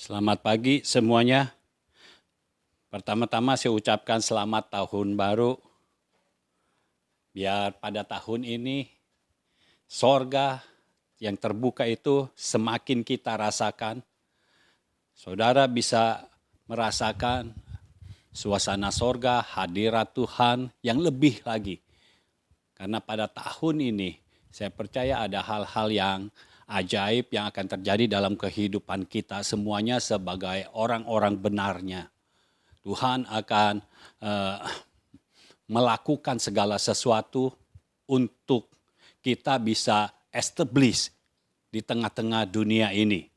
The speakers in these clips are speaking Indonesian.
Selamat pagi semuanya. Pertama-tama saya ucapkan selamat tahun baru. Biar pada tahun ini sorga yang terbuka itu semakin kita rasakan. Saudara bisa merasakan suasana sorga, hadirat Tuhan yang lebih lagi. Karena pada tahun ini saya percaya ada hal-hal yang ajaib yang akan terjadi dalam kehidupan kita semuanya sebagai orang-orang benarnya. Tuhan akan melakukan segala sesuatu untuk kita bisa establish di tengah-tengah dunia ini.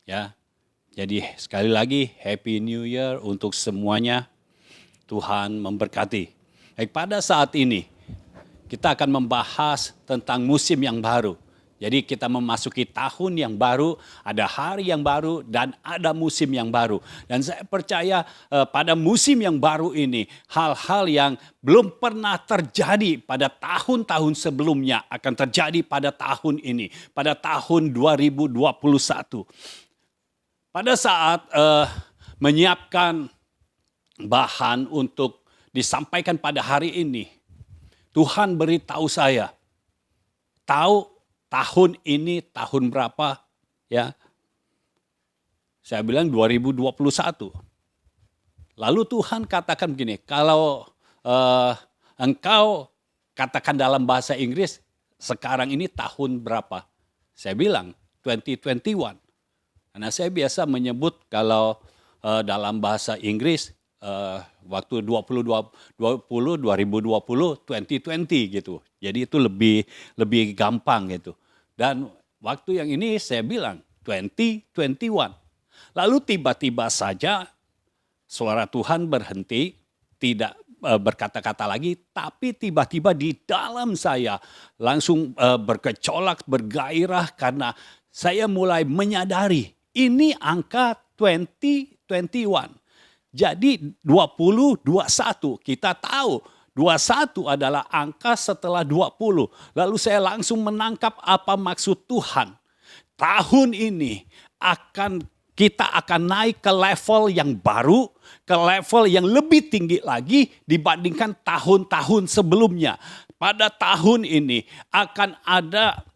Ya. Jadi sekali lagi Happy New Year untuk semuanya. Tuhan memberkati. Baik, pada saat ini kita akan membahas tentang musim yang baru. Jadi kita memasuki tahun yang baru, ada hari yang baru dan ada musim yang baru. Dan saya percaya pada musim yang baru ini hal-hal yang belum pernah terjadi pada tahun-tahun sebelumnya akan terjadi pada tahun ini, pada tahun 2021. Pada saat menyiapkan bahan untuk disampaikan pada hari ini, Tuhan beritahu saya, tahu tahun ini tahun berapa, ya? Saya bilang 2021. Lalu Tuhan katakan begini, kalau engkau katakan dalam bahasa Inggris, sekarang ini tahun berapa? Saya bilang 2021. Karena saya biasa menyebut kalau dalam bahasa Inggris waktu 2020 gitu. Jadi itu lebih gampang gitu. Dan waktu yang ini saya bilang 2021. Lalu tiba-tiba saja suara Tuhan berhenti, tidak berkata-kata lagi, tapi tiba-tiba di dalam saya langsung berkecolak, bergairah karena saya mulai menyadari ini angka 2021. Jadi 20, 21 kita tahu 21 adalah angka setelah 20. Lalu saya langsung menangkap apa maksud Tuhan. Tahun ini kita akan naik ke level yang baru, ke level yang lebih tinggi lagi dibandingkan tahun-tahun sebelumnya. Pada tahun ini akan ada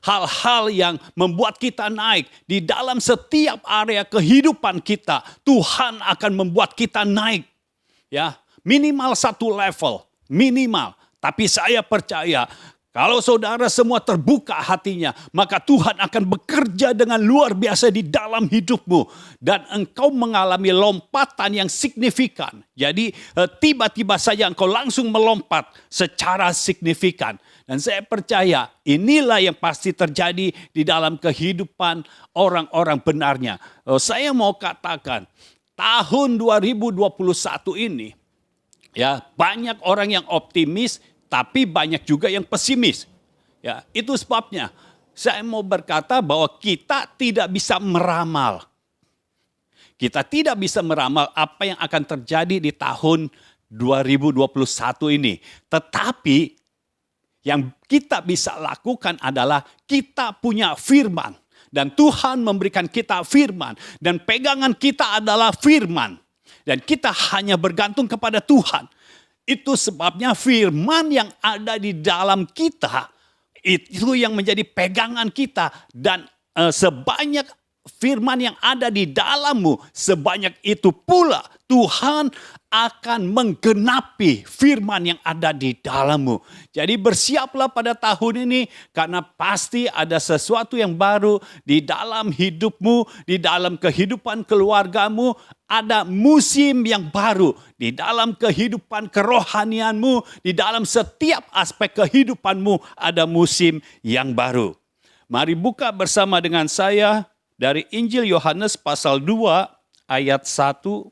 hal-hal yang membuat kita naik di dalam setiap area kehidupan kita. Tuhan akan membuat kita naik, ya, minimal satu level, minimal. Tapi saya percaya kalau saudara semua terbuka hatinya, maka Tuhan akan bekerja dengan luar biasa di dalam hidupmu. Dan engkau mengalami lompatan yang signifikan. Jadi tiba-tiba saja engkau langsung melompat secara signifikan. Dan saya percaya inilah yang pasti terjadi di dalam kehidupan orang-orang benarnya. Saya mau katakan tahun 2021 ini, ya, banyak orang yang optimis, tapi banyak juga yang pesimis. Ya, itu sebabnya saya mau berkata bahwa kita tidak bisa meramal. Kita tidak bisa meramal apa yang akan terjadi di tahun 2021 ini. Tetapi yang kita bisa lakukan adalah kita punya firman. Dan Tuhan memberikan kita firman. Dan pegangan kita adalah firman. Dan kita hanya bergantung kepada Tuhan. Itu sebabnya firman yang ada di dalam kita, itu yang menjadi pegangan kita. Dan sebanyak firman yang ada di dalammu, sebanyak itu pula Tuhan akan menggenapi firman yang ada di dalammu. Jadi bersiaplah pada tahun ini karena pasti ada sesuatu yang baru di dalam hidupmu, di dalam kehidupan keluargamu. Ada musim yang baru di dalam kehidupan kerohanianmu, di dalam setiap aspek kehidupanmu ada musim yang baru. Mari buka bersama dengan saya dari Injil Yohanes pasal 2 ayat 1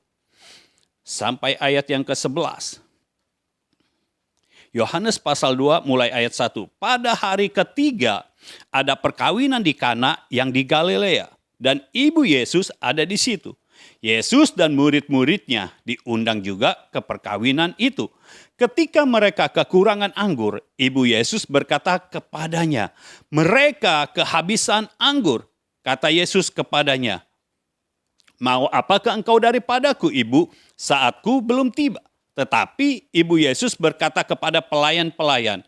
sampai ayat yang ke-11. Yohanes pasal 2 mulai ayat 1. Pada hari ketiga ada perkawinan di Kana yang di Galilea dan ibu Yesus ada di situ. Yesus dan murid-muridnya diundang juga ke perkawinan itu. Ketika mereka kekurangan anggur, ibu Yesus berkata kepadanya, "Mereka kehabisan anggur." Kata Yesus kepadanya, Mau apakah engkau daripadaku, ibu? Saatku belum tiba. Tetapi ibu Yesus berkata kepada pelayan-pelayan,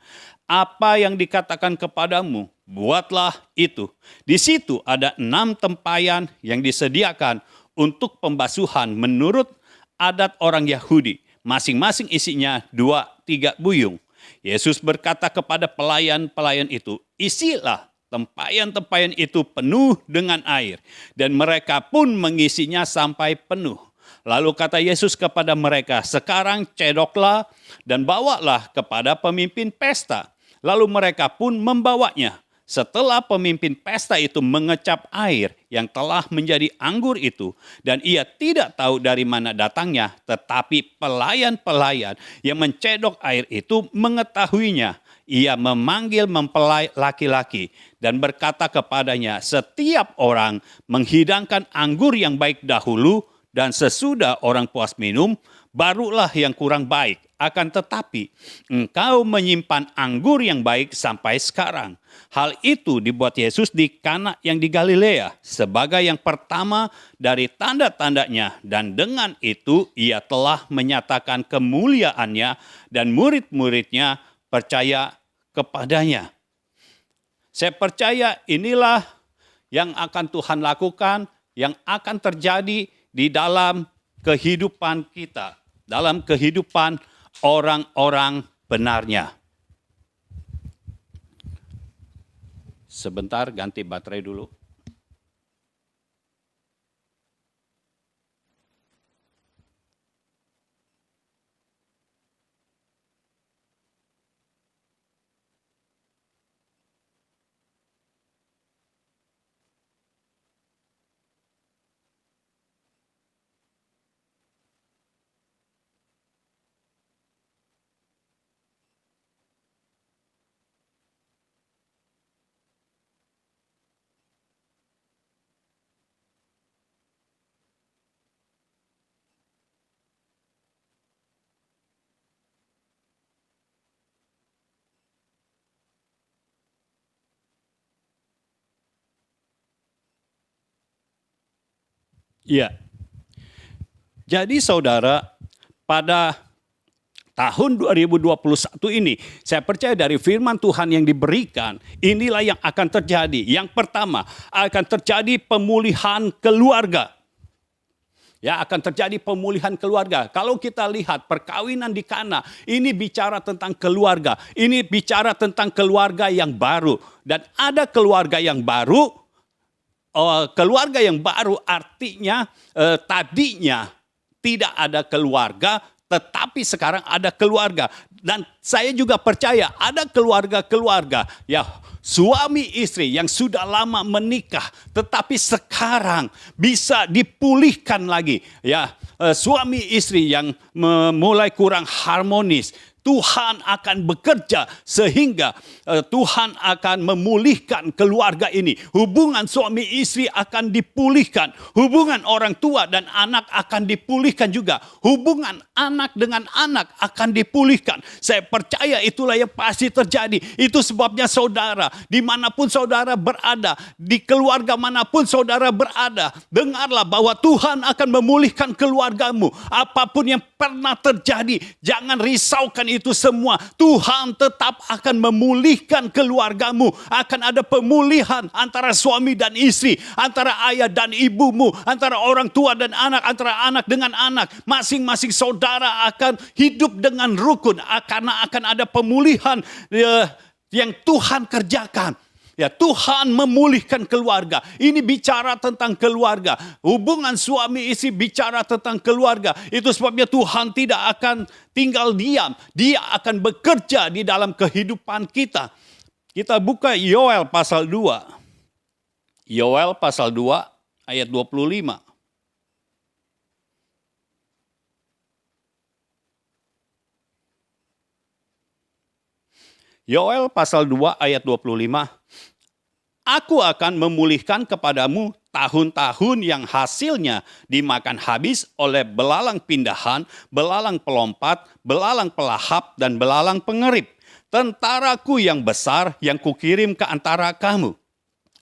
apa yang dikatakan kepadamu, buatlah itu. Di situ ada 6 tempayan yang disediakan untuk pembasuhan menurut adat orang Yahudi. Masing-masing isinya 2-3 buyung. Yesus berkata kepada pelayan-pelayan itu, isilah tempayan-tempayan itu penuh dengan air. Dan mereka pun mengisinya sampai penuh. Lalu kata Yesus kepada mereka, sekarang cedoklah dan bawalah kepada pemimpin pesta. Lalu mereka pun membawanya. Setelah pemimpin pesta itu mengecap air yang telah menjadi anggur itu, dan ia tidak tahu dari mana datangnya, tetapi pelayan-pelayan yang mencedok air itu mengetahuinya. Ia memanggil mempelai laki-laki dan berkata kepadanya, setiap orang menghidangkan anggur yang baik dahulu, dan sesudah orang puas minum, barulah yang kurang baik. Akan tetapi engkau menyimpan anggur yang baik sampai sekarang. Hal itu dibuat Yesus di Kana yang di Galilea sebagai yang pertama dari tanda-tandanya. Dan dengan itu ia telah menyatakan kemuliaannya dan murid-muridnya percaya kepadanya. Saya percaya inilah yang akan Tuhan lakukan, yang akan terjadi di dalam kehidupan kita, dalam kehidupan orang-orang benarnya. Sebentar, ganti baterai dulu. Iya. Jadi saudara, pada tahun 2021 ini, saya percaya dari firman Tuhan yang diberikan, inilah yang akan terjadi. Yang pertama, akan terjadi pemulihan keluarga. Ya, akan terjadi pemulihan keluarga. Kalau kita lihat perkawinan di Kana, ini bicara tentang keluarga. Ini bicara tentang keluarga yang baru. Dan ada keluarga yang baru. Keluarga yang baru artinya tadinya tidak ada keluarga, tetapi sekarang ada keluarga. Dan saya juga percaya ada keluarga-keluarga ya, suami istri yang sudah lama menikah, tetapi sekarang bisa dipulihkan lagi. Ya, suami istri yang mulai kurang harmonis, Tuhan akan bekerja sehingga Tuhan akan memulihkan keluarga ini. Hubungan suami istri akan dipulihkan. Hubungan orang tua dan anak akan dipulihkan juga. Hubungan anak dengan anak akan dipulihkan. Saya percaya itulah yang pasti terjadi. Itu sebabnya saudara, dimanapun saudara berada, di keluarga manapun saudara berada, dengarlah bahwa Tuhan akan memulihkan keluargamu. Apapun yang pernah terjadi, jangan risaukan itu semua. Tuhan tetap akan memulihkan keluargamu. Akan ada pemulihan antara suami dan istri, antara ayah dan ibumu, antara orang tua dan anak, antara anak dengan anak. Masing-masing saudara akan hidup dengan rukun, karena akan ada pemulihan yang Tuhan kerjakan. Ya, Tuhan memulihkan keluarga. Ini bicara tentang keluarga. Hubungan suami istri bicara tentang keluarga. Itu sebabnya Tuhan tidak akan tinggal diam. Dia akan bekerja di dalam kehidupan kita. Kita buka Yoel pasal 2. Yoel pasal 2 ayat 25. Yoel pasal 2 ayat 25. Aku akan memulihkan kepadamu tahun-tahun yang hasilnya dimakan habis oleh belalang pindahan, belalang pelompat, belalang pelahap, dan belalang pengerip. Tentaraku yang besar yang kukirim ke antara kamu.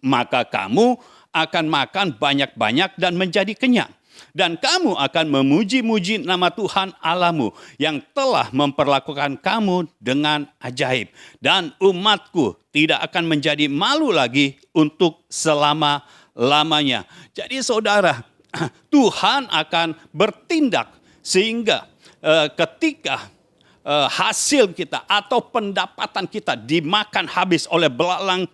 Maka kamu akan makan banyak-banyak dan menjadi kenyang. Dan kamu akan memuji-muji nama Tuhan Allahmu yang telah memperlakukan kamu dengan ajaib. Dan umatku tidak akan menjadi malu lagi untuk selama-lamanya. Jadi saudara, Tuhan akan bertindak sehingga ketika hasil kita atau pendapatan kita dimakan habis oleh belalang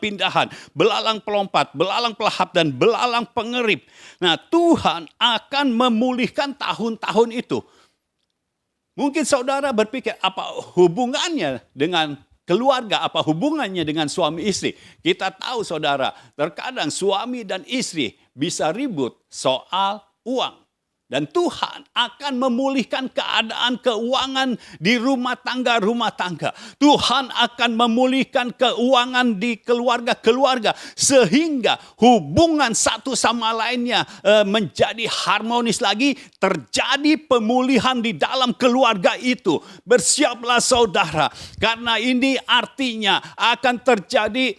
pindahan, belalang pelompat, belalang pelahap, dan belalang pengerip. Nah, Tuhan akan memulihkan tahun-tahun itu. Mungkin saudara berpikir, apa hubungannya dengan keluarga, apa hubungannya dengan suami istri? Kita tahu saudara, terkadang suami dan istri bisa ribut soal uang. Dan Tuhan akan memulihkan keadaan keuangan di rumah tangga. Tuhan akan memulihkan keuangan di keluarga-keluarga. Sehingga hubungan satu sama lainnya menjadi harmonis lagi. Terjadi pemulihan di dalam keluarga itu. Bersiaplah saudara. Karena ini artinya akan terjadi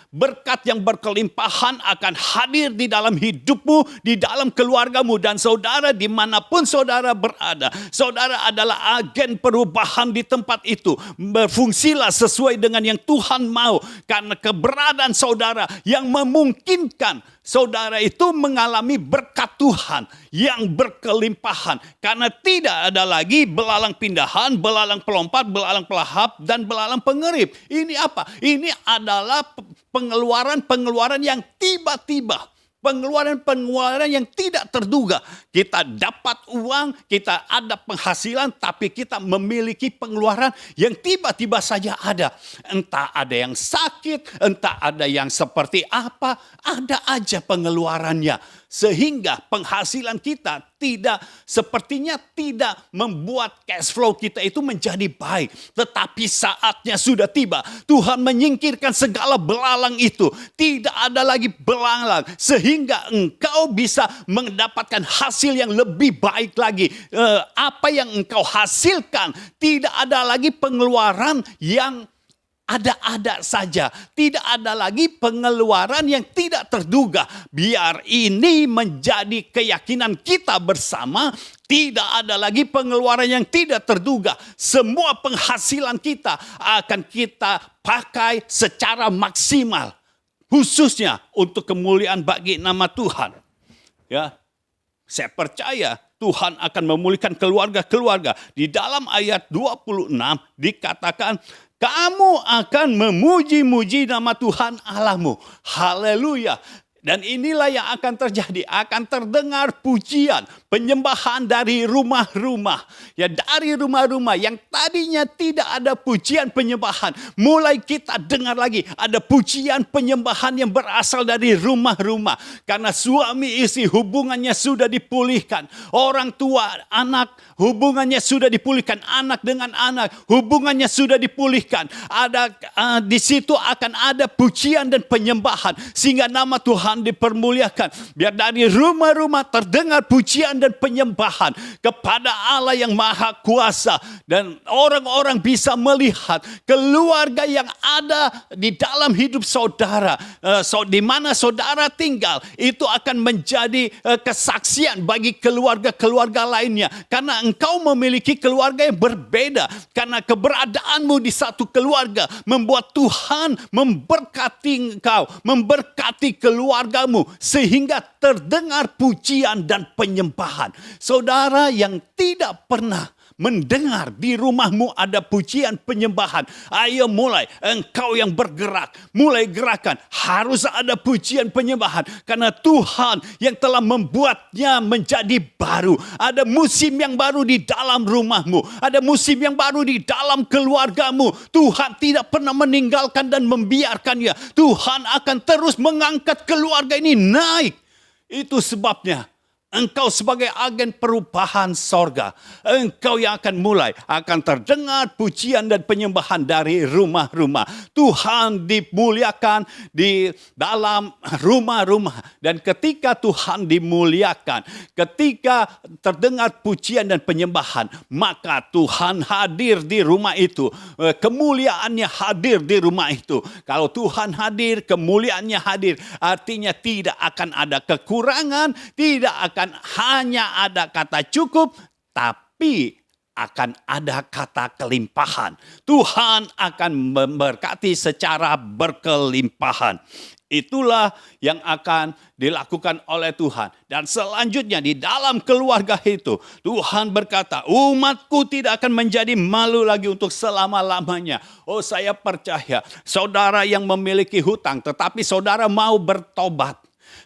berkat yang berkelimpahan akan hadir di dalam hidupmu, di dalam keluargamu. Dan saudara, dimanapun saudara berada, saudara adalah agen perubahan di tempat itu. Berfungsilah sesuai dengan yang Tuhan mau. Karena keberadaan saudara yang memungkinkan saudara itu mengalami berkat Tuhan yang berkelimpahan. Karena tidak ada lagi belalang pindahan, belalang pelompat, belalang pelahap, dan belalang pengerip. Ini apa? Ini adalah pengeluaran-pengeluaran yang tiba-tiba. Pengeluaran-pengeluaran yang tidak terduga. Kita dapat uang, kita ada penghasilan, tapi kita memiliki pengeluaran yang tiba-tiba saja ada. Entah ada yang sakit, entah ada yang seperti apa, ada aja pengeluarannya. Sehingga penghasilan kita sepertinya tidak membuat cash flow kita itu menjadi baik. Tetapi saatnya sudah tiba. Tuhan menyingkirkan segala belalang itu. Tidak ada lagi belalang. Sehingga engkau bisa mendapatkan hasil yang lebih baik lagi. Apa yang engkau hasilkan, tidak ada lagi pengeluaran yang ada-ada saja. Tidak ada lagi pengeluaran yang tidak terduga. Biar ini menjadi keyakinan kita bersama. Tidak ada lagi pengeluaran yang tidak terduga. Semua penghasilan kita akan kita pakai secara maksimal. Khususnya untuk kemuliaan bagi nama Tuhan. Ya, saya percaya Tuhan akan memulihkan keluarga-keluarga. Di dalam ayat 26 dikatakan, kamu akan memuji-muji nama Tuhan Allahmu. Haleluya. Dan inilah yang akan terjadi. Akan terdengar pujian, penyembahan dari rumah-rumah. Ya, dari rumah-rumah yang tadinya tidak ada pujian penyembahan. Mulai kita dengar lagi ada pujian penyembahan yang berasal dari rumah-rumah. Karena suami istri hubungannya sudah dipulihkan. Orang tua, anak hubungannya sudah dipulihkan. Anak dengan anak hubungannya sudah dipulihkan. Di situ akan ada pujian dan penyembahan. Sehingga nama Tuhan dipermuliakan. Biar dari rumah-rumah terdengar pujian dan penyembahan kepada Allah yang Maha Kuasa. Dan orang-orang bisa melihat keluarga yang ada di dalam hidup saudara. Di mana saudara tinggal. Itu akan menjadi kesaksian bagi keluarga-keluarga lainnya. Karena engkau memiliki keluarga yang berbeda. Karena keberadaanmu di satu keluarga membuat Tuhan memberkati engkau. Memberkati keluargamu. Sehingga terdengar pujian dan penyembahan. Saudara yang tidak pernah mendengar di rumahmu ada pujian penyembahan. Ayo mulai, engkau yang bergerak. Mulai gerakan, harus ada pujian penyembahan. Karena Tuhan yang telah membuatnya menjadi baru. Ada musim yang baru di dalam rumahmu. Ada musim yang baru di dalam keluargamu. Tuhan tidak pernah meninggalkan dan membiarkannya. Tuhan akan terus mengangkat keluarga ini naik. Itu sebabnya Engkau sebagai agen perubahan sorga. Engkau yang akan terdengar pujian dan penyembahan dari rumah-rumah. Tuhan dimuliakan di dalam rumah-rumah. Dan ketika Tuhan dimuliakan, ketika terdengar pujian dan penyembahan, maka Tuhan hadir di rumah itu. Kemuliaannya hadir di rumah itu. Kalau Tuhan hadir, kemuliaannya hadir. Artinya tidak akan ada kekurangan, tidak akan hanya ada kata cukup, tapi akan ada kata kelimpahan. Tuhan akan memberkati secara berkelimpahan. Itulah yang akan dilakukan oleh Tuhan. Dan selanjutnya di dalam keluarga itu, Tuhan berkata, umatku tidak akan menjadi malu lagi untuk selama-lamanya. Oh, saya percaya saudara yang memiliki hutang, tetapi saudara mau bertobat.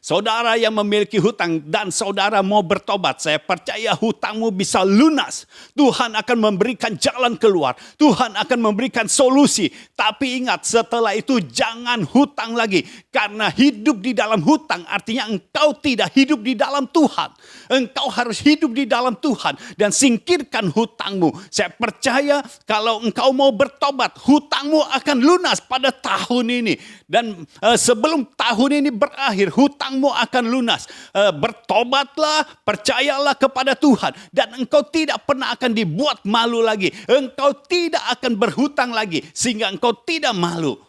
Saudara yang memiliki hutang dan saudara mau bertobat, saya percaya hutangmu bisa lunas. Tuhan akan memberikan jalan keluar. Tuhan akan memberikan solusi. Tapi ingat, setelah itu jangan hutang lagi. Karena hidup di dalam hutang artinya engkau tidak hidup di dalam Tuhan. Engkau harus hidup di dalam Tuhan dan singkirkan hutangmu. Saya percaya kalau engkau mau bertobat, hutangmu akan lunas pada tahun ini. Dan sebelum tahun ini berakhir, hutangmu akan lunas. Bertobatlah, percayalah kepada Tuhan. Dan engkau tidak pernah akan dibuat malu lagi. Engkau tidak akan berhutang lagi. Sehingga engkau tidak malu.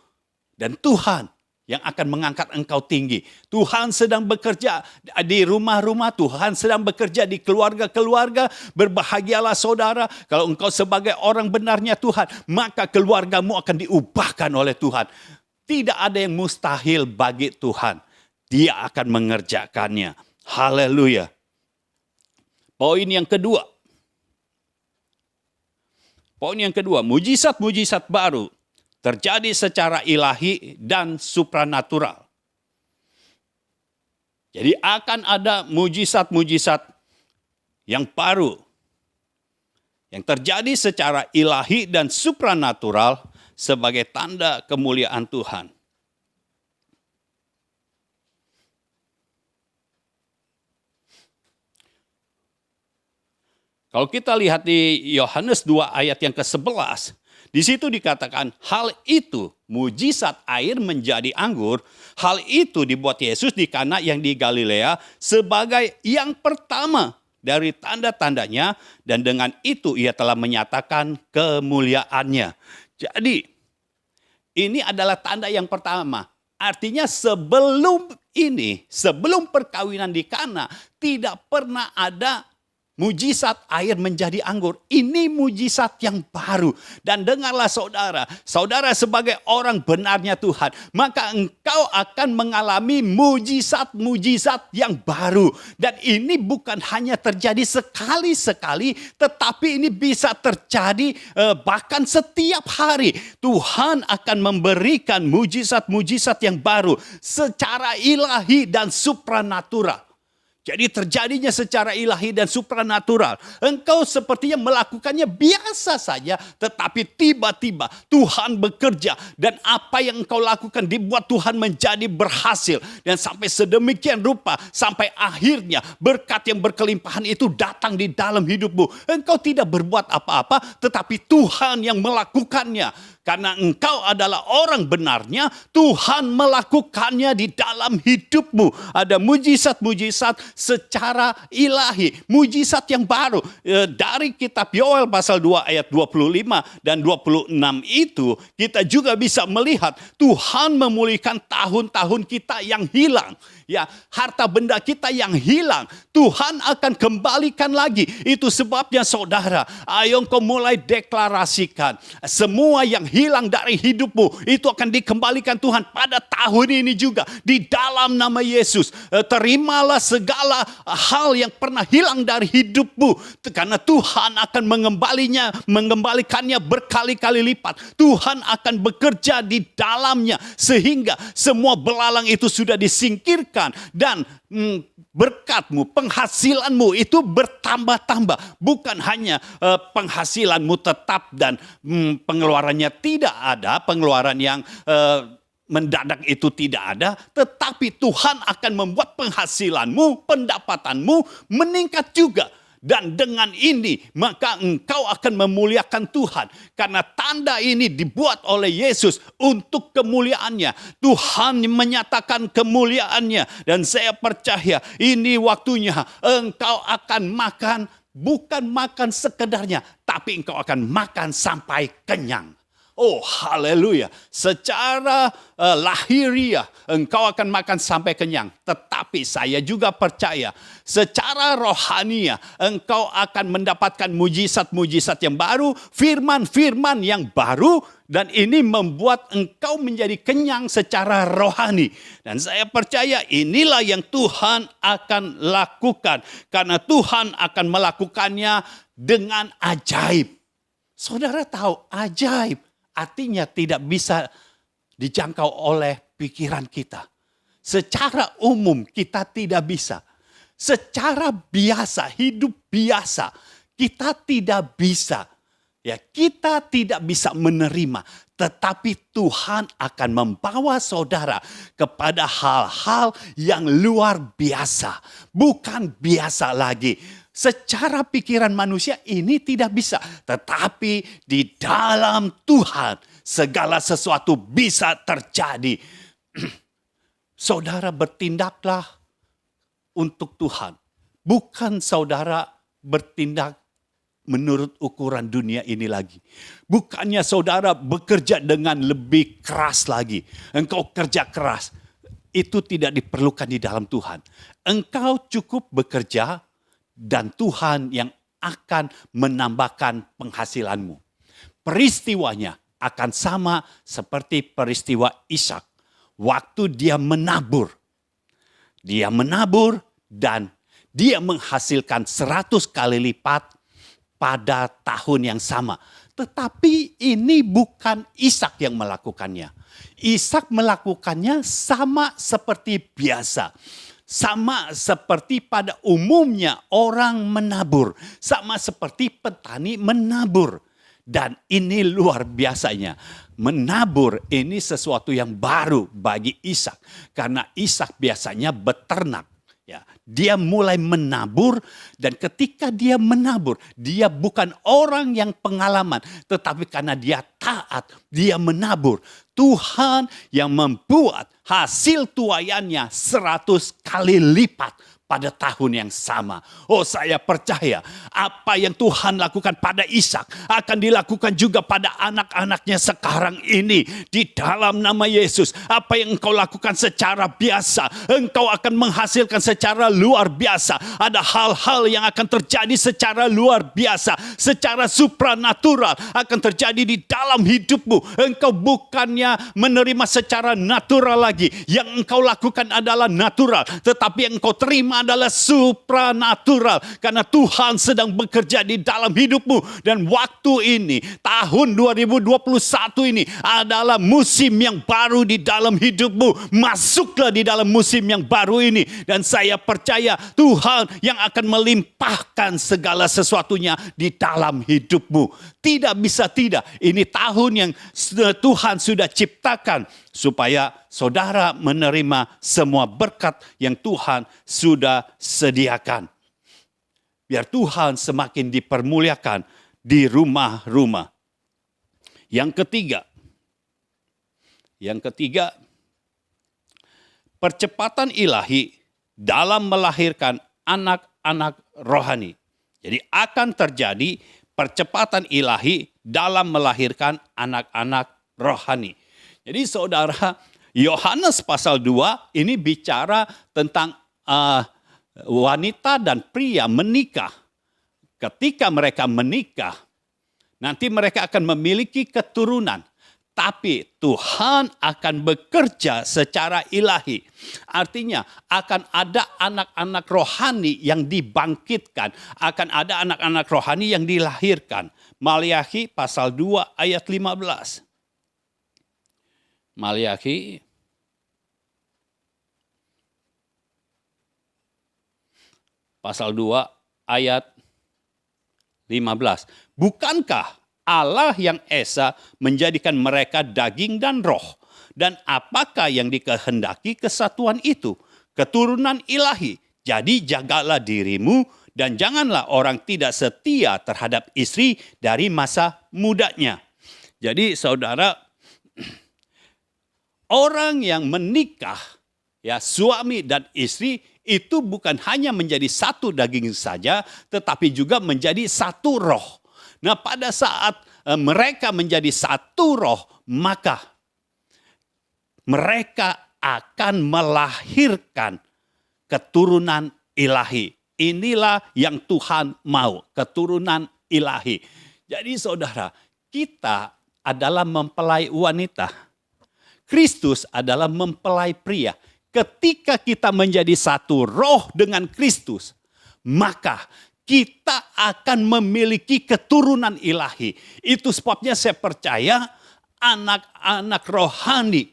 Dan Tuhan yang akan mengangkat engkau tinggi. Tuhan sedang bekerja di rumah-rumah. Tuhan sedang bekerja di keluarga-keluarga. Berbahagialah saudara. Kalau engkau sebagai orang benarnya Tuhan, maka keluargamu akan diubahkan oleh Tuhan. Tidak ada yang mustahil bagi Tuhan. Dia akan mengerjakannya. Haleluya. Poin yang kedua. Mujizat-mujizat baru terjadi secara ilahi dan supranatural. Jadi akan ada mujizat-mujizat yang baru. Yang terjadi secara ilahi dan supranatural sebagai tanda kemuliaan Tuhan. Kalau kita lihat di Yohanes 2 ayat yang ke-11, di situ dikatakan hal itu, mujizat air menjadi anggur, hal itu dibuat Yesus di Kana yang di Galilea sebagai yang pertama dari tanda-tandanya, dan dengan itu ia telah menyatakan kemuliaannya. Jadi ini adalah tanda yang pertama. Artinya sebelum perkawinan di Kana tidak pernah ada mujizat air menjadi anggur. Ini mujizat yang baru. Dan dengarlah saudara. Saudara sebagai orang benarnya Tuhan. Maka engkau akan mengalami mujizat-mujizat yang baru. Dan ini bukan hanya terjadi sekali-sekali. Tetapi ini bisa terjadi bahkan setiap hari. Tuhan akan memberikan mujizat-mujizat yang baru. Secara ilahi dan supranatural. Jadi terjadinya secara ilahi dan supranatural. Engkau sepertinya melakukannya biasa saja. Tetapi tiba-tiba Tuhan bekerja. Dan apa yang engkau lakukan dibuat Tuhan menjadi berhasil. Dan sampai sedemikian rupa. Sampai akhirnya berkat yang berkelimpahan itu datang di dalam hidupmu. Engkau tidak berbuat apa-apa. Tetapi Tuhan yang melakukannya. Karena engkau adalah orang benarnya, Tuhan melakukannya di dalam hidupmu. Ada mujizat-mujizat secara ilahi. Mujizat yang baru. Dari kitab Yoel pasal 2 ayat 25 dan 26 itu, kita juga bisa melihat Tuhan memulihkan tahun-tahun kita yang hilang. Ya, harta benda kita yang hilang, Tuhan akan kembalikan lagi. Itu sebabnya saudara, ayo kau mulai deklarasikan. Semua yang hilang dari hidupmu, itu akan dikembalikan Tuhan pada tahun ini juga. Di dalam nama Yesus, terimalah segala hal yang pernah hilang dari hidupmu. Karena Tuhan akan mengembalikannya berkali-kali lipat. Tuhan akan bekerja di dalamnya. Sehingga semua belalang itu sudah disingkirkan. Dan berkatmu, penghasilanmu itu bertambah-tambah. Bukan hanya penghasilanmu tetap dan pengeluarannya tidak ada. Pengeluaran yang mendadak itu tidak ada, tetapi Tuhan akan membuat penghasilanmu, pendapatanmu meningkat juga. Dan dengan ini maka engkau akan memuliakan Tuhan. Karena tanda ini dibuat oleh Yesus untuk kemuliaannya. Tuhan menyatakan kemuliaannya. Dan saya percaya ini waktunya engkau akan makan, bukan makan sekedarnya, tapi engkau akan makan sampai kenyang. Oh haleluya, secara lahiriah engkau akan makan sampai kenyang. Tetapi saya juga percaya secara rohania engkau akan mendapatkan mujizat-mujizat yang baru, firman-firman yang baru. Dan ini membuat engkau menjadi kenyang secara rohani. Dan saya percaya inilah yang Tuhan akan lakukan. Karena Tuhan akan melakukannya dengan ajaib. Saudara tahu ajaib artinya tidak bisa dijangkau oleh pikiran kita. Secara umum kita tidak bisa. Secara biasa, hidup biasa, kita tidak bisa. Ya, kita tidak bisa menerima. Tetapi Tuhan akan membawa saudara kepada hal-hal yang luar biasa. Bukan biasa lagi. Secara pikiran manusia ini tidak bisa. Tetapi di dalam Tuhan segala sesuatu bisa terjadi. Saudara bertindaklah untuk Tuhan. Bukan saudara bertindak menurut ukuran dunia ini lagi. Bukannya saudara bekerja dengan lebih keras lagi. Engkau kerja keras. Itu tidak diperlukan di dalam Tuhan. Engkau cukup bekerja dan Tuhan yang akan menambahkan penghasilanmu. Peristiwanya akan sama seperti peristiwa Ishak. Waktu dia menabur. Dia menabur dan dia menghasilkan 100 kali lipat pada tahun yang sama. Tetapi ini bukan Ishak yang melakukannya. Ishak melakukannya sama seperti biasa. Sama seperti pada umumnya orang menabur. Sama seperti petani menabur. Dan ini luar biasanya. Menabur ini sesuatu yang baru bagi Ishak. Karena Ishak biasanya beternak. Ya, dia mulai menabur dan ketika dia menabur, dia bukan orang yang pengalaman. Tetapi karena dia taat, dia menabur. Tuhan yang membuat hasil tuaiannya 100 kali lipat pada tahun yang sama. Oh, saya percaya apa yang Tuhan lakukan pada Ishak akan dilakukan juga pada anak-anaknya sekarang ini. Di dalam nama Yesus, apa yang engkau lakukan secara biasa, engkau akan menghasilkan secara luar biasa. Ada hal-hal yang akan terjadi secara luar biasa, secara supranatural akan terjadi di dalam hidupmu. Engkau bukannya menerima secara natural lagi. Yang engkau lakukan adalah natural, tetapi yang engkau terima adalah supranatural. Karena Tuhan sedang bekerja di dalam hidupmu. Dan waktu ini, tahun 2021 ini adalah musim yang baru di dalam hidupmu. Masuklah di dalam musim yang baru ini. Dan saya percaya Tuhan yang akan melimpahkan segala sesuatunya di dalam hidupmu. Tidak bisa tidak. Ini tahun yang Tuhan sudah ciptakan supaya saudara menerima semua berkat yang Tuhan sudah sediakan. Biar Tuhan semakin dipermuliakan di rumah-rumah. Yang ketiga, percepatan ilahi dalam melahirkan anak-anak rohani. Jadi akan terjadi percepatan ilahi dalam melahirkan anak-anak rohani. Jadi saudara, Yohanes pasal 2 ini bicara tentang wanita dan pria menikah. Ketika mereka menikah, nanti mereka akan memiliki keturunan. Tapi Tuhan akan bekerja secara ilahi. Artinya akan ada anak-anak rohani yang dibangkitkan. Akan ada anak-anak rohani yang dilahirkan. Maliaki pasal 2 ayat 15. Maliaki pasal 2 ayat 15. Bukankah Allah yang Esa menjadikan mereka daging dan roh, Dan apakah yang dikehendaki kesatuan itu? Keturunan ilahi. Jadi jagalah dirimu dan janganlah orang tidak setia terhadap istri dari masa mudanya. Jadi saudara, orang yang menikah, ya suami dan istri itu bukan hanya menjadi satu daging saja, tetapi juga menjadi satu roh. Nah, pada saat mereka menjadi satu roh, maka mereka akan melahirkan keturunan ilahi. Inilah yang Tuhan mau, keturunan ilahi. Jadi saudara, kita adalah mempelai wanita. Kristus adalah mempelai pria. Ketika kita menjadi satu roh dengan Kristus, maka kita akan memiliki keturunan ilahi. Itu sebabnya saya percaya anak-anak rohani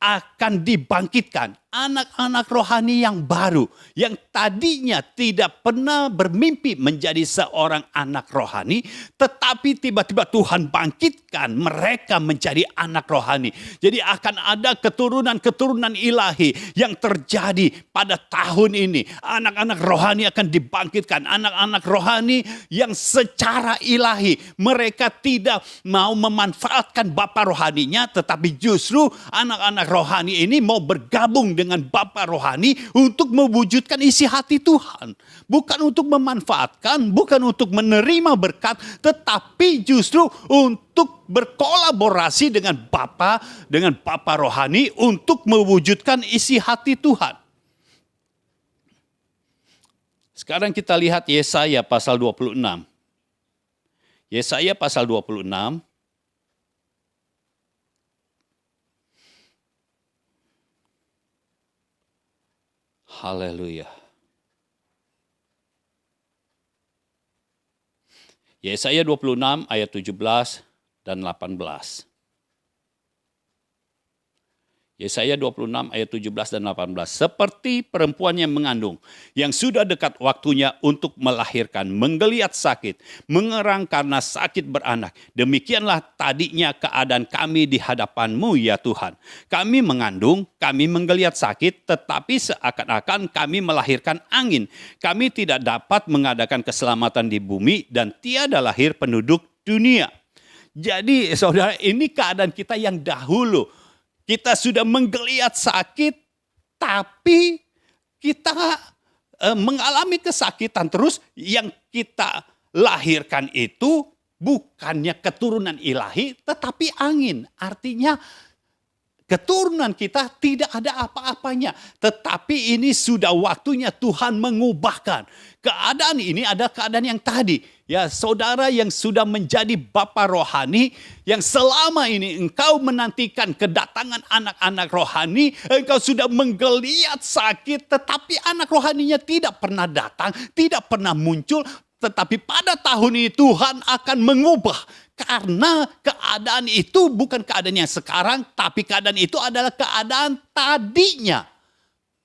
akan dibangkitkan. Anak-anak rohani yang baru, yang tadinya tidak pernah bermimpi menjadi seorang anak rohani, tetapi tiba-tiba Tuhan bangkitkan mereka menjadi anak rohani. Jadi akan ada keturunan-keturunan ilahi yang terjadi pada tahun ini. Anak-anak rohani akan dibangkitkan. Anak-anak rohani yang secara ilahi, mereka tidak mau memanfaatkan bapa rohaninya, tetapi justru anak-anak rohani ini mau bergabung dengan Bapa rohani untuk mewujudkan isi hati Tuhan. Bukan untuk memanfaatkan, bukan untuk menerima berkat, tetapi justru untuk berkolaborasi dengan Bapa rohani untuk mewujudkan isi hati Tuhan. Sekarang kita lihat Yesaya pasal 26. Yesaya pasal 26. Haleluya. Yesaya 26 ayat 17 dan 18. Yesaya 26 ayat 17 dan 18. Seperti perempuan yang mengandung, yang sudah dekat waktunya untuk melahirkan, menggeliat sakit, mengerang karena sakit beranak. Demikianlah tadinya keadaan kami di hadapan-Mu ya Tuhan. Kami mengandung, kami menggeliat sakit, tetapi seakan-akan kami melahirkan angin. Kami tidak dapat mengadakan keselamatan di bumi dan tiada lahir penduduk dunia. Jadi saudara, ini keadaan kita yang dahulu. Kita sudah menggeliat sakit, tapi kita mengalami kesakitan terus. Yang kita lahirkan itu bukannya keturunan ilahi, tetapi angin. Artinya keturunan kita tidak ada apa-apanya. Tetapi ini sudah waktunya Tuhan mengubahkan. Keadaan ini ada keadaan yang tadi. Ya, saudara yang sudah menjadi bapa rohani, yang selama ini engkau menantikan kedatangan anak-anak rohani, engkau sudah menggeliat sakit, tetapi anak rohaninya tidak pernah datang, tidak pernah muncul. Tetapi pada tahun ini Tuhan akan mengubah. Karena keadaan itu bukan keadaan yang sekarang, tapi keadaan itu adalah keadaan tadinya.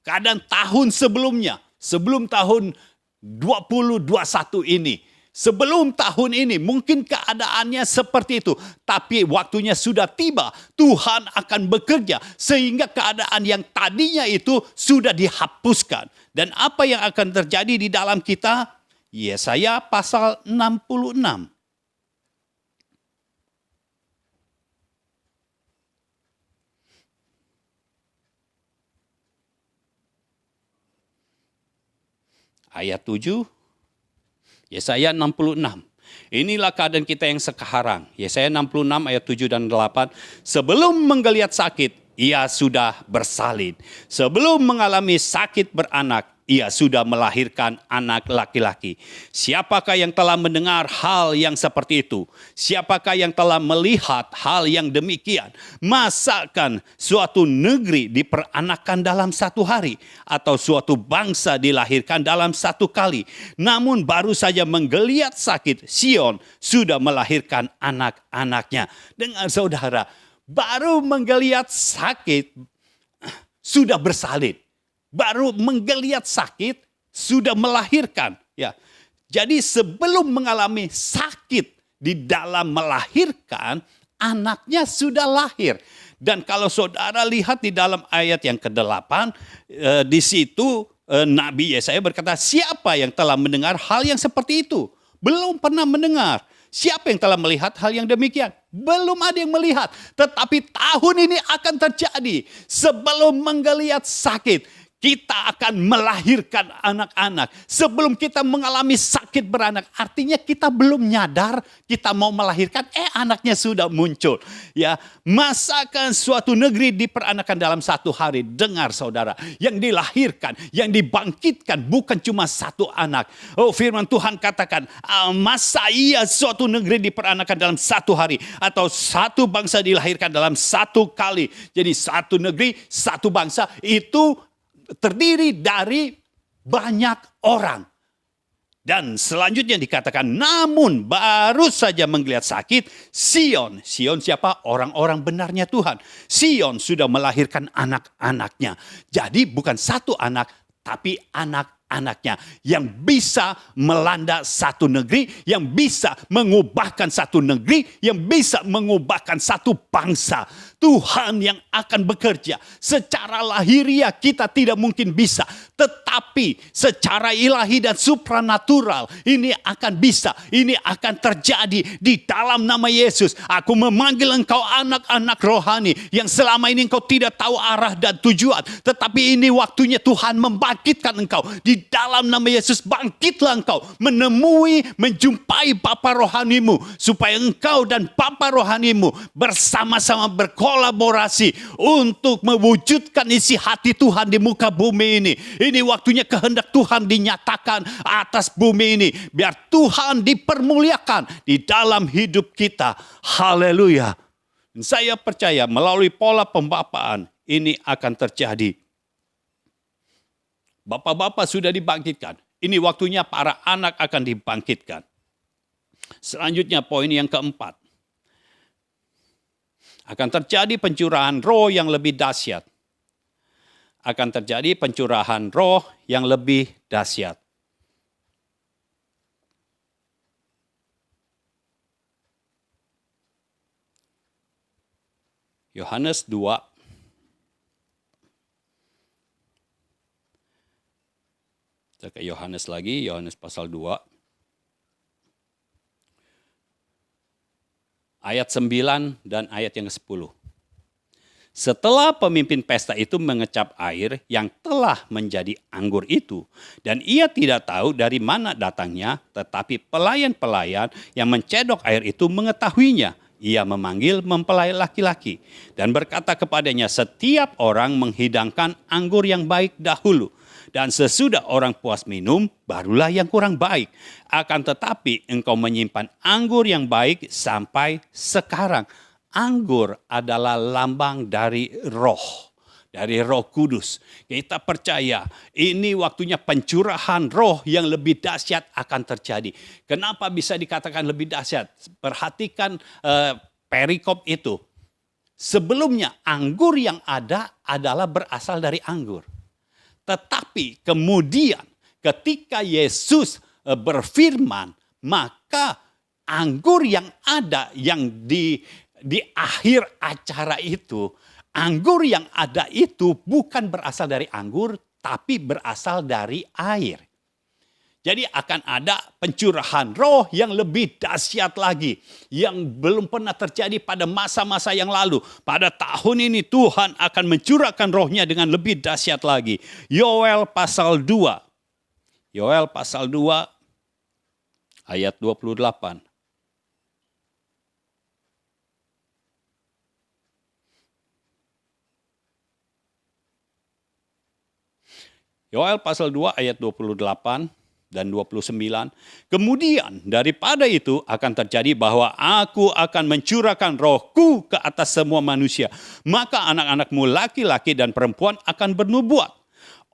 Keadaan tahun sebelumnya, sebelum tahun 2021 ini. Sebelum tahun ini mungkin keadaannya seperti itu. Tapi waktunya sudah tiba. Tuhan akan bekerja sehingga keadaan yang tadinya itu sudah dihapuskan. Dan apa yang akan terjadi di dalam kita? Yesaya pasal 66. Ayat 7. Yesaya 66. Inilah keadaan kita yang sekarang. Yesaya 66 ayat 7 dan 8. Sebelum menggeliat sakit, ia sudah bersalin. Sebelum mengalami sakit beranak, ia sudah melahirkan anak laki-laki. Siapakah yang telah mendengar hal yang seperti itu? Siapakah yang telah melihat hal yang demikian? Masakan suatu negeri diperanakan dalam satu hari? Atau suatu bangsa dilahirkan dalam satu kali? Namun baru saja menggeliat sakit, Sion sudah melahirkan anak-anaknya. Dengar saudara, baru menggeliat sakit, sudah bersalin. Baru menggeliat sakit, sudah melahirkan. Ya. Jadi sebelum mengalami sakit di dalam melahirkan, anaknya sudah lahir. Dan kalau saudara lihat di dalam ayat yang ke-8, di situ Nabi Yesaya berkata, siapa yang telah mendengar hal yang seperti itu? Belum pernah mendengar. Siapa yang telah melihat hal yang demikian? Belum ada yang melihat. Tetapi tahun ini akan terjadi. Sebelum menggeliat sakit, kita akan melahirkan anak-anak. Sebelum kita mengalami sakit beranak, artinya kita belum nyadar kita mau melahirkan, anaknya sudah muncul. Ya, masakan suatu negeri diperanakan dalam satu hari. Dengar saudara, yang dilahirkan, yang dibangkitkan bukan cuma satu anak. Oh, firman Tuhan katakan, masa iya suatu negeri diperanakan dalam satu hari, atau satu bangsa dilahirkan dalam satu kali. Jadi satu negeri, satu bangsa itu terdiri dari banyak orang. Dan selanjutnya dikatakan, namun baru saja menggeliat sakit, Sion. Sion siapa? Orang-orang benarnya Tuhan. Sion sudah melahirkan anak-anaknya. Jadi bukan satu anak, tapi anak-anaknya yang bisa melanda satu negeri, yang bisa mengubahkan satu negeri, yang bisa mengubahkan satu bangsa. Tuhan yang akan bekerja. Secara lahiriah kita tidak mungkin bisa. Tetapi secara ilahi dan supranatural ini akan bisa. Ini akan terjadi di dalam nama Yesus. Aku memanggil engkau anak-anak rohani yang selama ini engkau tidak tahu arah dan tujuan. Tetapi ini waktunya Tuhan membangkitkan engkau. Di dalam nama Yesus bangkitlah engkau. Menemui, menjumpai Bapa rohanimu. Supaya engkau dan Bapa rohanimu bersama-sama berkolaborasi untuk mewujudkan isi hati Tuhan di muka bumi ini. Ini waktunya kehendak Tuhan dinyatakan atas bumi ini. Biar Tuhan dipermuliakan di dalam hidup kita. Haleluya. Saya percaya melalui pola pembapaan ini akan terjadi. Bapak-bapak sudah dibangkitkan. Ini waktunya para anak akan dibangkitkan. Selanjutnya poin yang keempat. Akan terjadi pencurahan roh yang lebih dahsyat. Akan terjadi pencurahan roh yang lebih dahsyat. Yohanes 2. Kita ke Yohanes lagi, Yohanes pasal 2. Ayat 9 dan ayat yang ke-10. Setelah pemimpin pesta itu mengecap air yang telah menjadi anggur itu, dan ia tidak tahu dari mana datangnya, tetapi pelayan-pelayan yang mencedok air itu mengetahuinya. Ia memanggil mempelai laki-laki dan berkata kepadanya, setiap orang menghidangkan anggur yang baik dahulu, dan sesudah orang puas minum, barulah yang kurang baik. Akan tetapi engkau menyimpan anggur yang baik sampai sekarang. Anggur adalah lambang dari roh. Dari Roh Kudus. Kita percaya ini waktunya pencurahan roh yang lebih dahsyat akan terjadi. Kenapa bisa dikatakan lebih dahsyat? Perhatikan perikop itu. Sebelumnya anggur yang ada adalah berasal dari anggur. Tetapi kemudian ketika Yesus berfirman, maka anggur yang ada yang di akhir acara itu, anggur yang ada itu bukan berasal dari anggur, tapi berasal dari air. Jadi akan ada pencurahan roh yang lebih dahsyat lagi. Yang belum pernah terjadi pada masa-masa yang lalu. Pada tahun ini Tuhan akan mencurahkan rohnya dengan lebih dahsyat lagi. Yoel pasal 2. Yoel pasal 2 ayat 28. Yoel pasal 2 ayat 28 dan 29. Kemudian daripada itu akan terjadi bahwa aku akan mencurahkan rohku ke atas semua manusia. Maka anak-anakmu laki-laki dan perempuan akan bernubuat.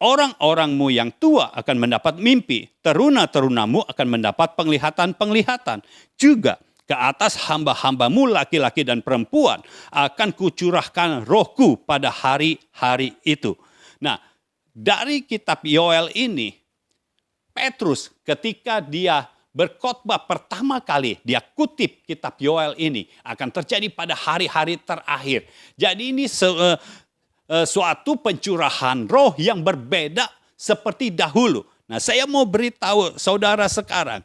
Orang-orangmu yang tua akan mendapat mimpi. Teruna-terunamu akan mendapat penglihatan-penglihatan. Juga ke atas hamba-hambamu laki-laki dan perempuan akan kucurahkan rohku pada hari-hari itu. Nah, dari kitab Yoel ini, Petrus ketika dia berkhotbah pertama kali, dia kutip kitab Yoel ini, akan terjadi pada hari-hari terakhir. Jadi ini suatu pencurahan roh yang berbeda seperti dahulu. Nah, saya mau beritahu saudara sekarang,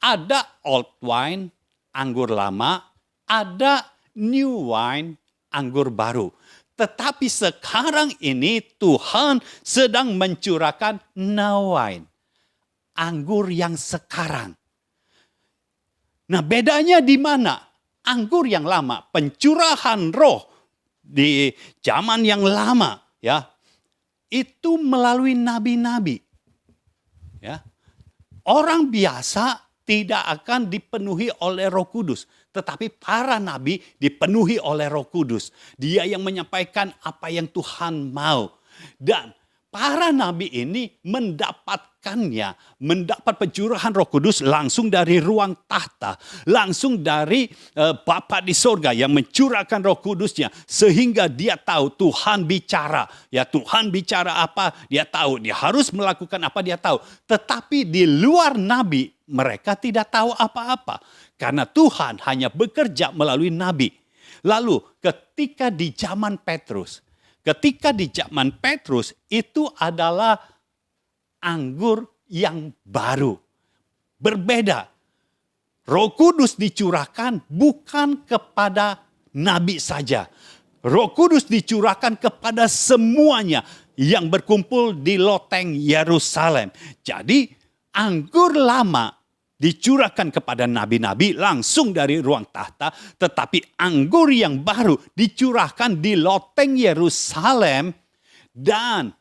ada old wine, anggur lama, ada new wine, anggur baru. Tetapi sekarang ini Tuhan sedang mencurahkan new wine, anggur yang sekarang. Nah, bedanya di mana? Anggur yang lama, pencurahan roh di zaman yang lama, ya, itu melalui nabi-nabi. Ya. Orang biasa tidak akan dipenuhi oleh Roh Kudus, tetapi para nabi dipenuhi oleh Roh Kudus. Dia yang menyampaikan apa yang Tuhan mau. Dan para nabi ini mendapatkannya, mendapat pencurahan Roh Kudus langsung dari ruang tahta, langsung dari Bapa di sorga yang mencurahkan Roh Kudusnya, sehingga dia tahu Tuhan bicara. Ya, Tuhan bicara apa, dia tahu. Dia harus melakukan apa, dia tahu. Tetapi di luar nabi, mereka tidak tahu apa-apa. Karena Tuhan hanya bekerja melalui nabi. Lalu ketika di zaman Petrus, itu adalah anggur yang baru. Berbeda. Roh Kudus dicurahkan bukan kepada nabi saja. Roh Kudus dicurahkan kepada semuanya yang berkumpul di loteng Yerusalem. Jadi anggur lama dicurahkan kepada nabi-nabi langsung dari ruang tahta, tetapi anggur yang baru dicurahkan di loteng Yerusalem, dan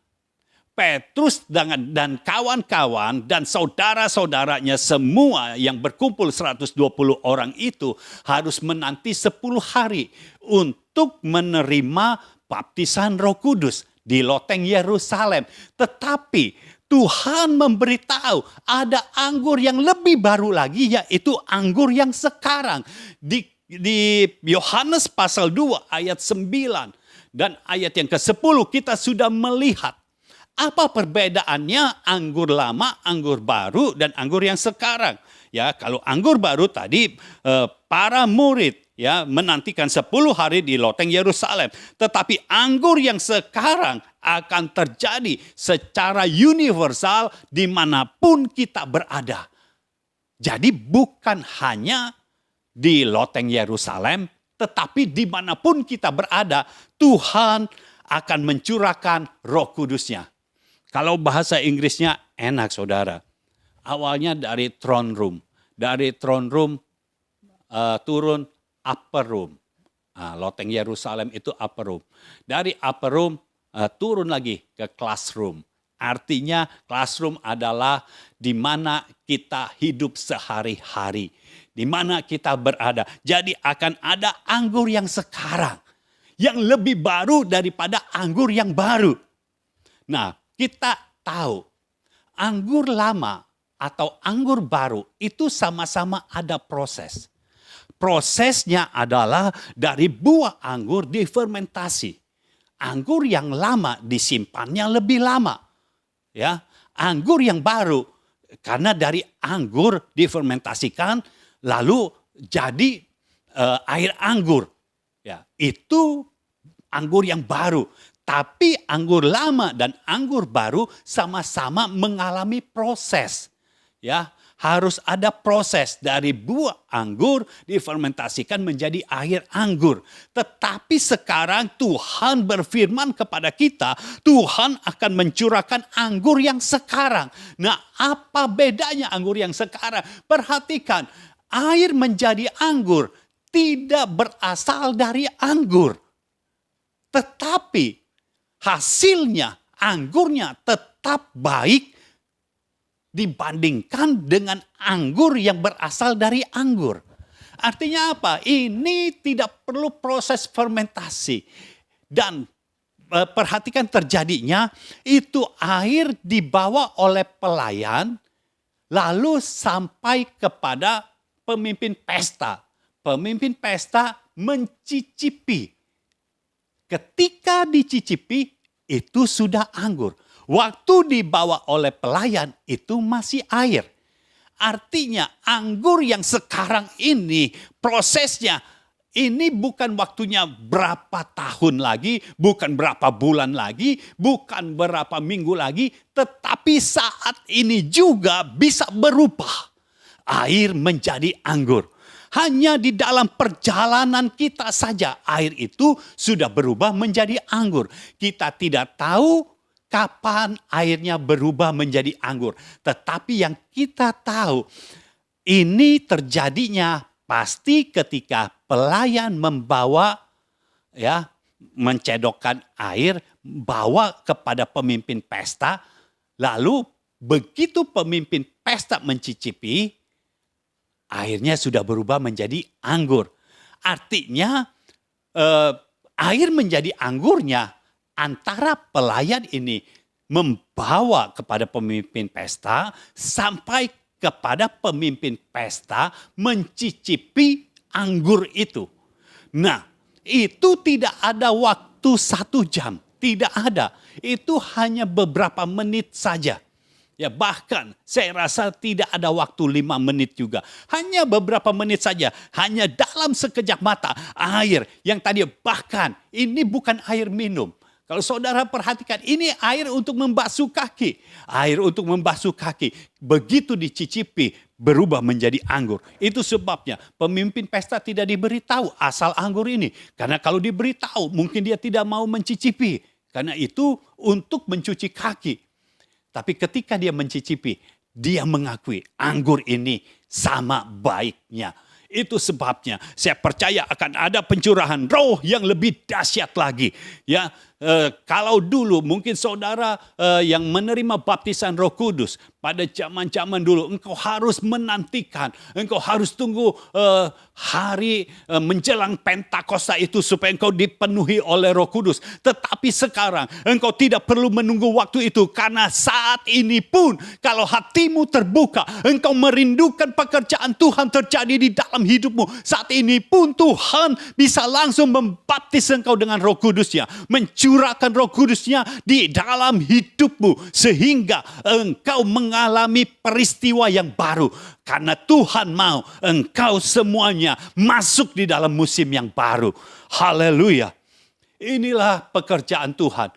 Petrus dan kawan-kawan dan saudara-saudaranya semua yang berkumpul 120 orang itu harus menanti 10 hari untuk menerima baptisan Roh Kudus di loteng Yerusalem. Tetapi Tuhan memberitahu ada anggur yang lebih baru lagi, yaitu anggur yang sekarang. Di Yohanes pasal 2 ayat 9 dan ayat yang ke-10 kita sudah melihat apa perbedaannya anggur lama, anggur baru, dan anggur yang sekarang. Ya, kalau anggur baru tadi para murid ya menantikan 10 hari di loteng Yerusalem. Tetapi anggur yang sekarang akan terjadi secara universal dimanapun kita berada. Jadi bukan hanya di loteng Yerusalem, tetapi dimanapun kita berada, Tuhan akan mencurahkan Roh Kudusnya. Kalau bahasa Inggrisnya enak, saudara. Awalnya dari throne room. Dari throne room turun upper room. Loteng Yerusalem itu upper room. Dari upper room turun lagi ke classroom. Artinya classroom adalah di mana kita hidup sehari-hari. Di mana kita berada. Jadi akan ada anggur yang sekarang. Yang lebih baru daripada anggur yang baru. Nah, kita tahu anggur lama atau anggur baru itu sama-sama ada proses. Prosesnya adalah dari buah anggur difermentasi. Anggur yang lama disimpannya lebih lama. Ya, anggur yang baru karena dari anggur difermentasikan lalu jadi air anggur. Ya, itu anggur yang baru. Tapi anggur lama dan anggur baru sama-sama mengalami proses. Ya, harus ada proses dari buah anggur difermentasikan menjadi air anggur. Tetapi sekarang Tuhan berfirman kepada kita, Tuhan akan mencurahkan anggur yang sekarang. Nah, apa bedanya anggur yang sekarang? Perhatikan, air menjadi anggur tidak berasal dari anggur. Tetapi hasilnya, anggurnya tetap baik dibandingkan dengan anggur yang berasal dari anggur. Artinya apa? Ini tidak perlu proses fermentasi. Dan perhatikan terjadinya, itu air dibawa oleh pelayan, lalu sampai kepada pemimpin pesta. Pemimpin pesta mencicipi. Ketika dicicipi, itu sudah anggur. Waktu dibawa oleh pelayan, itu masih air. Artinya anggur yang sekarang ini prosesnya ini bukan waktunya berapa tahun lagi, bukan berapa bulan lagi, bukan berapa minggu lagi, tetapi saat ini juga bisa berubah. Air menjadi anggur. Hanya di dalam perjalanan kita saja air itu sudah berubah menjadi anggur. Kita tidak tahu kapan airnya berubah menjadi anggur. Tetapi yang kita tahu ini terjadinya pasti ketika pelayan membawa mencedokkan air, bawa kepada pemimpin pesta, lalu begitu pemimpin pesta mencicipi, airnya sudah berubah menjadi anggur. Artinya air menjadi anggurnya antara pelayan ini membawa kepada pemimpin pesta sampai kepada pemimpin pesta mencicipi anggur itu. Nah, itu tidak ada waktu 1 jam. Tidak ada. Itu hanya beberapa menit saja. Ya, bahkan saya rasa tidak ada waktu 5 menit juga. Hanya beberapa menit saja. Hanya dalam sekejap mata air yang tadi bahkan ini bukan air minum. Kalau saudara perhatikan, ini air untuk membasuh kaki. Air untuk membasuh kaki. Begitu dicicipi, berubah menjadi anggur. Itu sebabnya pemimpin pesta tidak diberitahu asal anggur ini. Karena kalau diberitahu, mungkin dia tidak mau mencicipi. Karena itu untuk mencuci kaki. Tapi ketika dia mencicipi, dia mengakui anggur ini sama baiknya. Itu sebabnya saya percaya akan ada pencurahan roh yang lebih dahsyat lagi. Ya, kalau dulu mungkin saudara yang menerima baptisan Roh Kudus pada zaman-zaman dulu, engkau harus menantikan, engkau harus tunggu hari menjelang Pentakosta itu supaya engkau dipenuhi oleh Roh Kudus. Tetapi sekarang engkau tidak perlu menunggu waktu itu, karena saat ini pun kalau hatimu terbuka, engkau merindukan pekerjaan Tuhan terjadi di dalam hidupmu. Saat ini pun Tuhan bisa langsung membaptis engkau dengan Roh Kudusnya, mencurahkan Roh Kudusnya di dalam hidupmu sehingga engkau mengalami peristiwa yang baru. Karena Tuhan mau engkau semuanya masuk di dalam musim yang baru. Haleluya. Inilah pekerjaan Tuhan.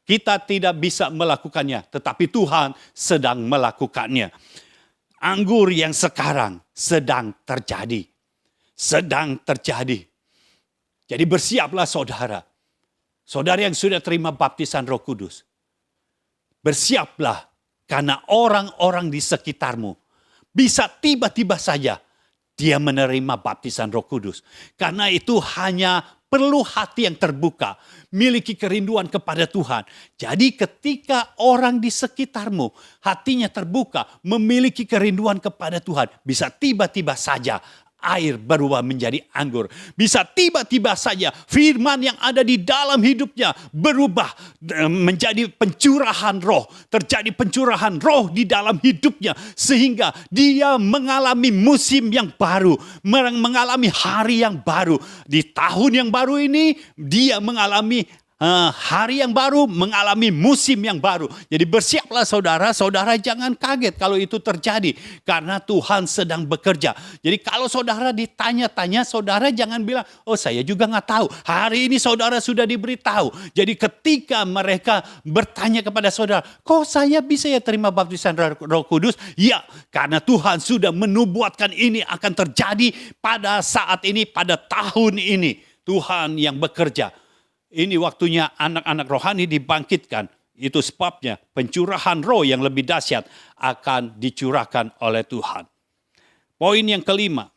Kita tidak bisa melakukannya, tetapi Tuhan sedang melakukannya. Anggur yang sekarang sedang terjadi. Sedang terjadi. Jadi bersiaplah saudara. Saudara yang sudah terima baptisan Roh Kudus. Bersiaplah karena orang-orang di sekitarmu bisa tiba-tiba saja dia menerima baptisan Roh Kudus. Karena itu hanya perlu hati yang terbuka, miliki kerinduan kepada Tuhan. Jadi ketika orang di sekitarmu hatinya terbuka, memiliki kerinduan kepada Tuhan, bisa tiba-tiba saja air berubah menjadi anggur. Bisa tiba-tiba saja firman yang ada di dalam hidupnya berubah menjadi pencurahan roh. Terjadi pencurahan roh di dalam hidupnya. Sehingga dia mengalami musim yang baru. Mengalami hari yang baru. Di tahun yang baru ini dia mengalami hari yang baru, mengalami musim yang baru. Jadi bersiaplah saudara. Saudara jangan kaget kalau itu terjadi. Karena Tuhan sedang bekerja. Jadi kalau saudara ditanya-tanya, saudara jangan bilang, oh saya juga gak tahu. Hari ini saudara sudah diberitahu. Jadi ketika mereka bertanya kepada saudara, kok saya bisa ya terima baptisan Roh Kudus? Ya, karena Tuhan sudah menubuatkan ini akan terjadi pada saat ini, pada tahun ini. Tuhan yang bekerja. Ini waktunya anak-anak rohani dibangkitkan. Itu sebabnya pencurahan roh yang lebih dahsyat akan dicurahkan oleh Tuhan. Poin yang kelima.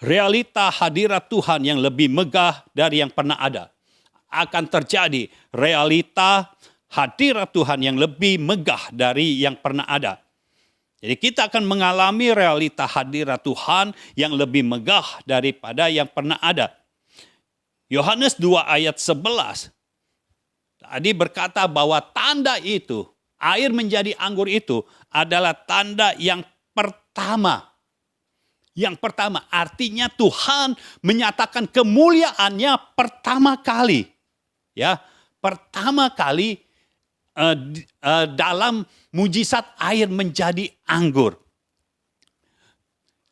Realita hadirat Tuhan yang lebih megah dari yang pernah ada. Akan terjadi realita hadirat Tuhan yang lebih megah dari yang pernah ada. Jadi kita akan mengalami realita hadirat Tuhan yang lebih megah daripada yang pernah ada. Yohanes 2 ayat 11 tadi berkata bahwa tanda itu, air menjadi anggur itu adalah tanda yang pertama. Yang pertama artinya Tuhan menyatakan kemuliaannya pertama kali. Ya, pertama kali dalam mujizat air menjadi anggur.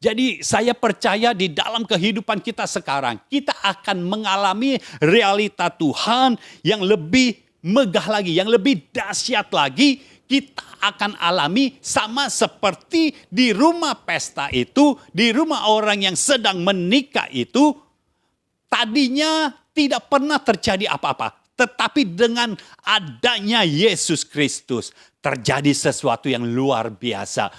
Jadi saya percaya di dalam kehidupan kita sekarang, kita akan mengalami realita Tuhan yang lebih megah lagi, yang lebih dahsyat lagi. Kita akan alami sama seperti di rumah pesta itu, di rumah orang yang sedang menikah itu, tadinya tidak pernah terjadi apa-apa. Tetapi dengan adanya Yesus Kristus, terjadi sesuatu yang luar biasa.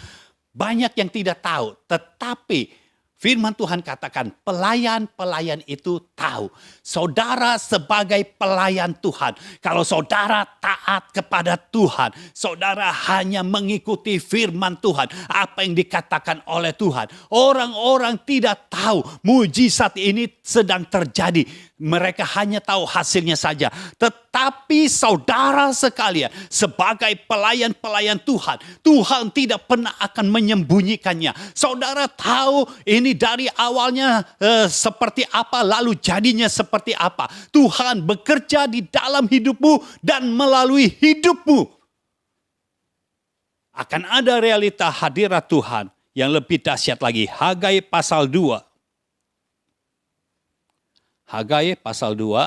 Banyak yang tidak tahu, tetapi firman Tuhan katakan pelayan-pelayan itu tahu. Saudara sebagai pelayan Tuhan, kalau saudara taat kepada Tuhan, saudara hanya mengikuti firman Tuhan, apa yang dikatakan oleh Tuhan. Orang-orang tidak tahu mujizat ini sedang terjadi. Mereka hanya tahu hasilnya saja. Tetapi saudara sekalian, sebagai pelayan-pelayan Tuhan, Tuhan tidak pernah akan menyembunyikannya. Saudara tahu ini dari awalnya seperti apa, lalu jadinya seperti apa. Tuhan bekerja di dalam hidupmu dan melalui hidupmu. Akan ada realita hadirat Tuhan yang lebih dahsyat lagi. Hagai pasal 2. Hagai pasal 2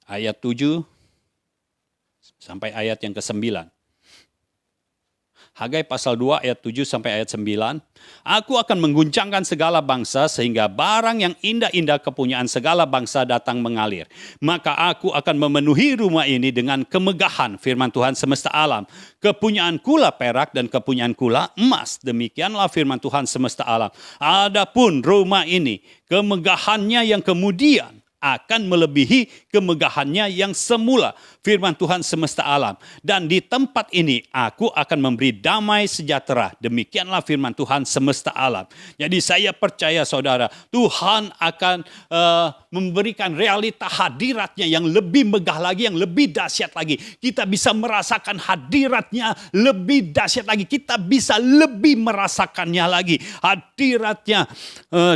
ayat 7 sampai ayat yang ke-9. Hagai pasal 2 ayat 7 sampai ayat 9. Aku akan mengguncangkan segala bangsa sehingga barang yang indah-indah kepunyaan segala bangsa datang mengalir. Maka aku akan memenuhi rumah ini dengan kemegahan, firman Tuhan semesta alam. Kepunyaan kula perak dan kepunyaan kula emas. Demikianlah firman Tuhan semesta alam. Adapun rumah ini, kemegahannya yang kemudian akan melebihi kemegahannya yang semula, firman Tuhan semesta alam. Dan di tempat ini aku akan memberi damai sejahtera. Demikianlah firman Tuhan semesta alam. Jadi saya percaya saudara, Tuhan akan memberikan realita hadiratnya yang lebih megah lagi, yang lebih dahsyat lagi. Kita bisa merasakan hadiratnya lebih dahsyat lagi. Kita bisa lebih merasakannya lagi. Hadiratnya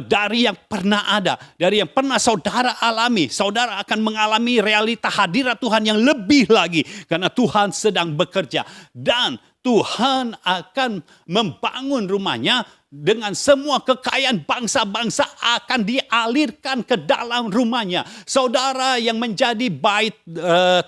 dari yang pernah ada, dari yang pernah saudara alami. Saudara akan mengalami realita hadirat Tuhan yang lebih lagi. Karena Tuhan sedang bekerja. Dan Tuhan akan membangun rumahnya dengan semua kekayaan bangsa-bangsa akan dialirkan ke dalam rumahnya. Saudara yang menjadi bait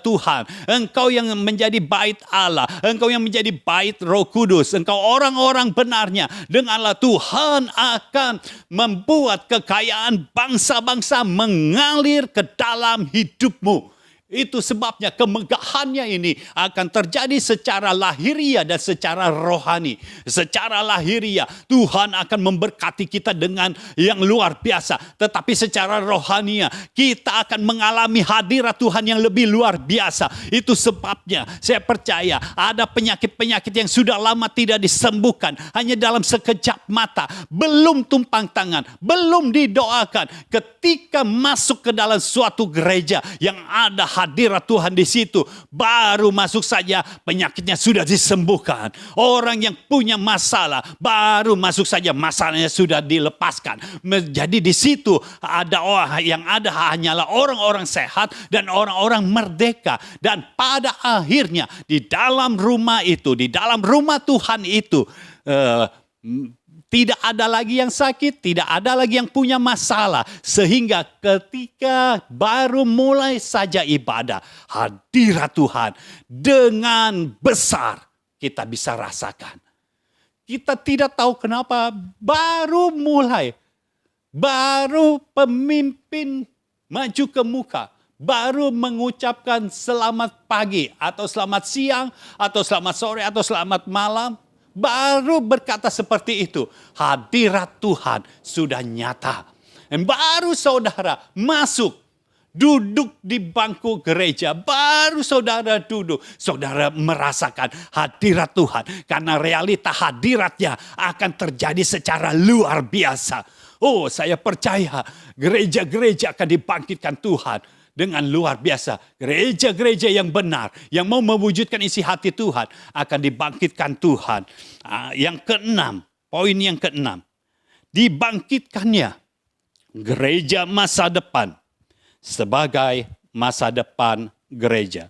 Tuhan, engkau yang menjadi bait Allah, engkau yang menjadi bait Roh Kudus, engkau orang-orang benarnya. Denganlah Tuhan akan membuat kekayaan bangsa-bangsa mengalir ke dalam hidupmu. Itu sebabnya kemegahannya ini akan terjadi secara lahiriah dan secara rohani. Secara lahiriah Tuhan akan memberkati kita dengan yang luar biasa. Tetapi secara rohania kita akan mengalami hadirat Tuhan yang lebih luar biasa. Itu sebabnya saya percaya ada penyakit-penyakit yang sudah lama tidak disembuhkan. Hanya dalam sekejap mata. Belum tumpang tangan. Belum didoakan. Ketika masuk ke dalam suatu gereja yang ada hadirat Tuhan di situ, baru masuk saja penyakitnya sudah disembuhkan. Orang yang punya masalah baru masuk saja masalahnya sudah dilepaskan. Jadi di situ ada orang yang ada hanyalah orang-orang sehat dan orang-orang merdeka. Dan pada akhirnya di dalam rumah itu, di dalam rumah Tuhan itu, tidak ada lagi yang sakit, tidak ada lagi yang punya masalah. Sehingga ketika baru mulai saja ibadah, hadirat Tuhan dengan besar kita bisa rasakan. Kita tidak tahu kenapa baru mulai, baru pemimpin maju ke muka, baru mengucapkan selamat pagi atau selamat siang atau selamat sore atau selamat malam. Baru berkata seperti itu, hadirat Tuhan sudah nyata. Dan baru saudara masuk, duduk di bangku gereja, baru saudara duduk, saudara merasakan hadirat Tuhan. Karena realita hadiratnya akan terjadi secara luar biasa. Oh, saya percaya gereja-gereja akan dibangkitkan Tuhan dengan luar biasa. Gereja-gereja yang benar, yang mau mewujudkan isi hati Tuhan, akan dibangkitkan Tuhan. Yang keenam, poin yang keenam. Dibangkitkannya gereja masa depan sebagai masa depan gereja.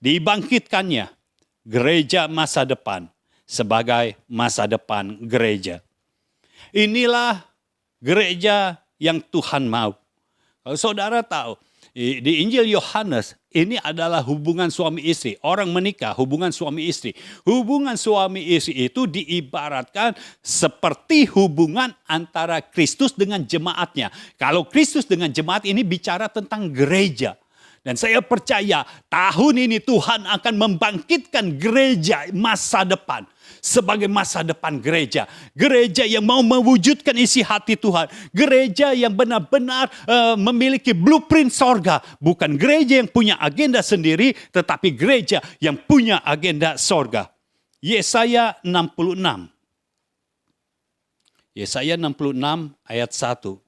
Dibangkitkannya gereja masa depan sebagai masa depan gereja. Inilah gereja yang Tuhan mau. Kalau saudara tahu, di Injil Yohanes ini adalah hubungan suami istri. Orang menikah, hubungan suami istri. Hubungan suami istri itu diibaratkan seperti hubungan antara Kristus dengan jemaatnya. Kalau Kristus dengan jemaat ini bicara tentang gereja. Dan saya percaya tahun ini Tuhan akan membangkitkan gereja masa depan. Sebagai masa depan gereja. Gereja yang mau mewujudkan isi hati Tuhan. Gereja yang benar-benar memiliki blueprint sorga. Bukan gereja yang punya agenda sendiri, tetapi gereja yang punya agenda sorga. Yesaya 66. Yesaya 66 ayat 1.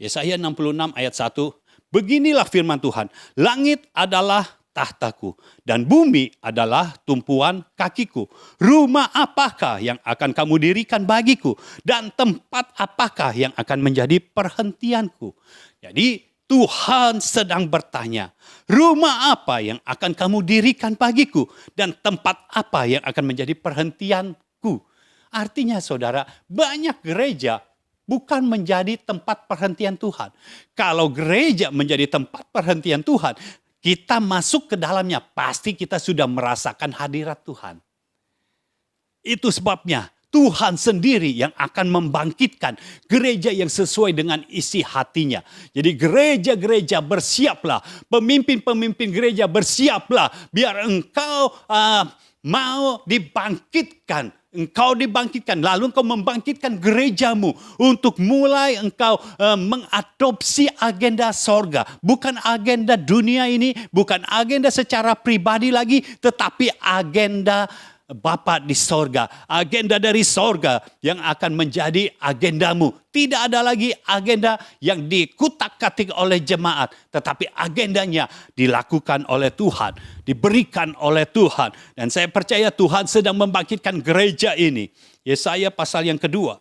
Yesaya 66 ayat 1, beginilah firman Tuhan, langit adalah tahtaku dan bumi adalah tumpuan kakiku. Rumah apakah yang akan kamu dirikan bagiku dan tempat apakah yang akan menjadi perhentianku? Jadi Tuhan sedang bertanya, rumah apa yang akan kamu dirikan bagiku dan tempat apa yang akan menjadi perhentianku? Artinya saudara, banyak gereja bukan menjadi tempat perhentian Tuhan. Kalau gereja menjadi tempat perhentian Tuhan, kita masuk ke dalamnya, pasti kita sudah merasakan hadirat Tuhan. Itu sebabnya Tuhan sendiri yang akan membangkitkan gereja yang sesuai dengan isi hatinya. Jadi gereja-gereja bersiaplah, pemimpin-pemimpin gereja bersiaplah, biar engkau mau dibangkitkan. Engkau dibangkitkan, lalu engkau membangkitkan gerejamu untuk mulai engkau mengadopsi agenda sorga. Bukan agenda dunia ini, bukan agenda secara pribadi lagi, tetapi agenda Bapa di sorga. Agenda dari sorga yang akan menjadi agendamu. Tidak ada lagi agenda yang dikutak-katik oleh jemaat. Tetapi agendanya dilakukan oleh Tuhan. Diberikan oleh Tuhan. Dan saya percaya Tuhan sedang membangkitkan gereja ini. Yesaya pasal yang kedua.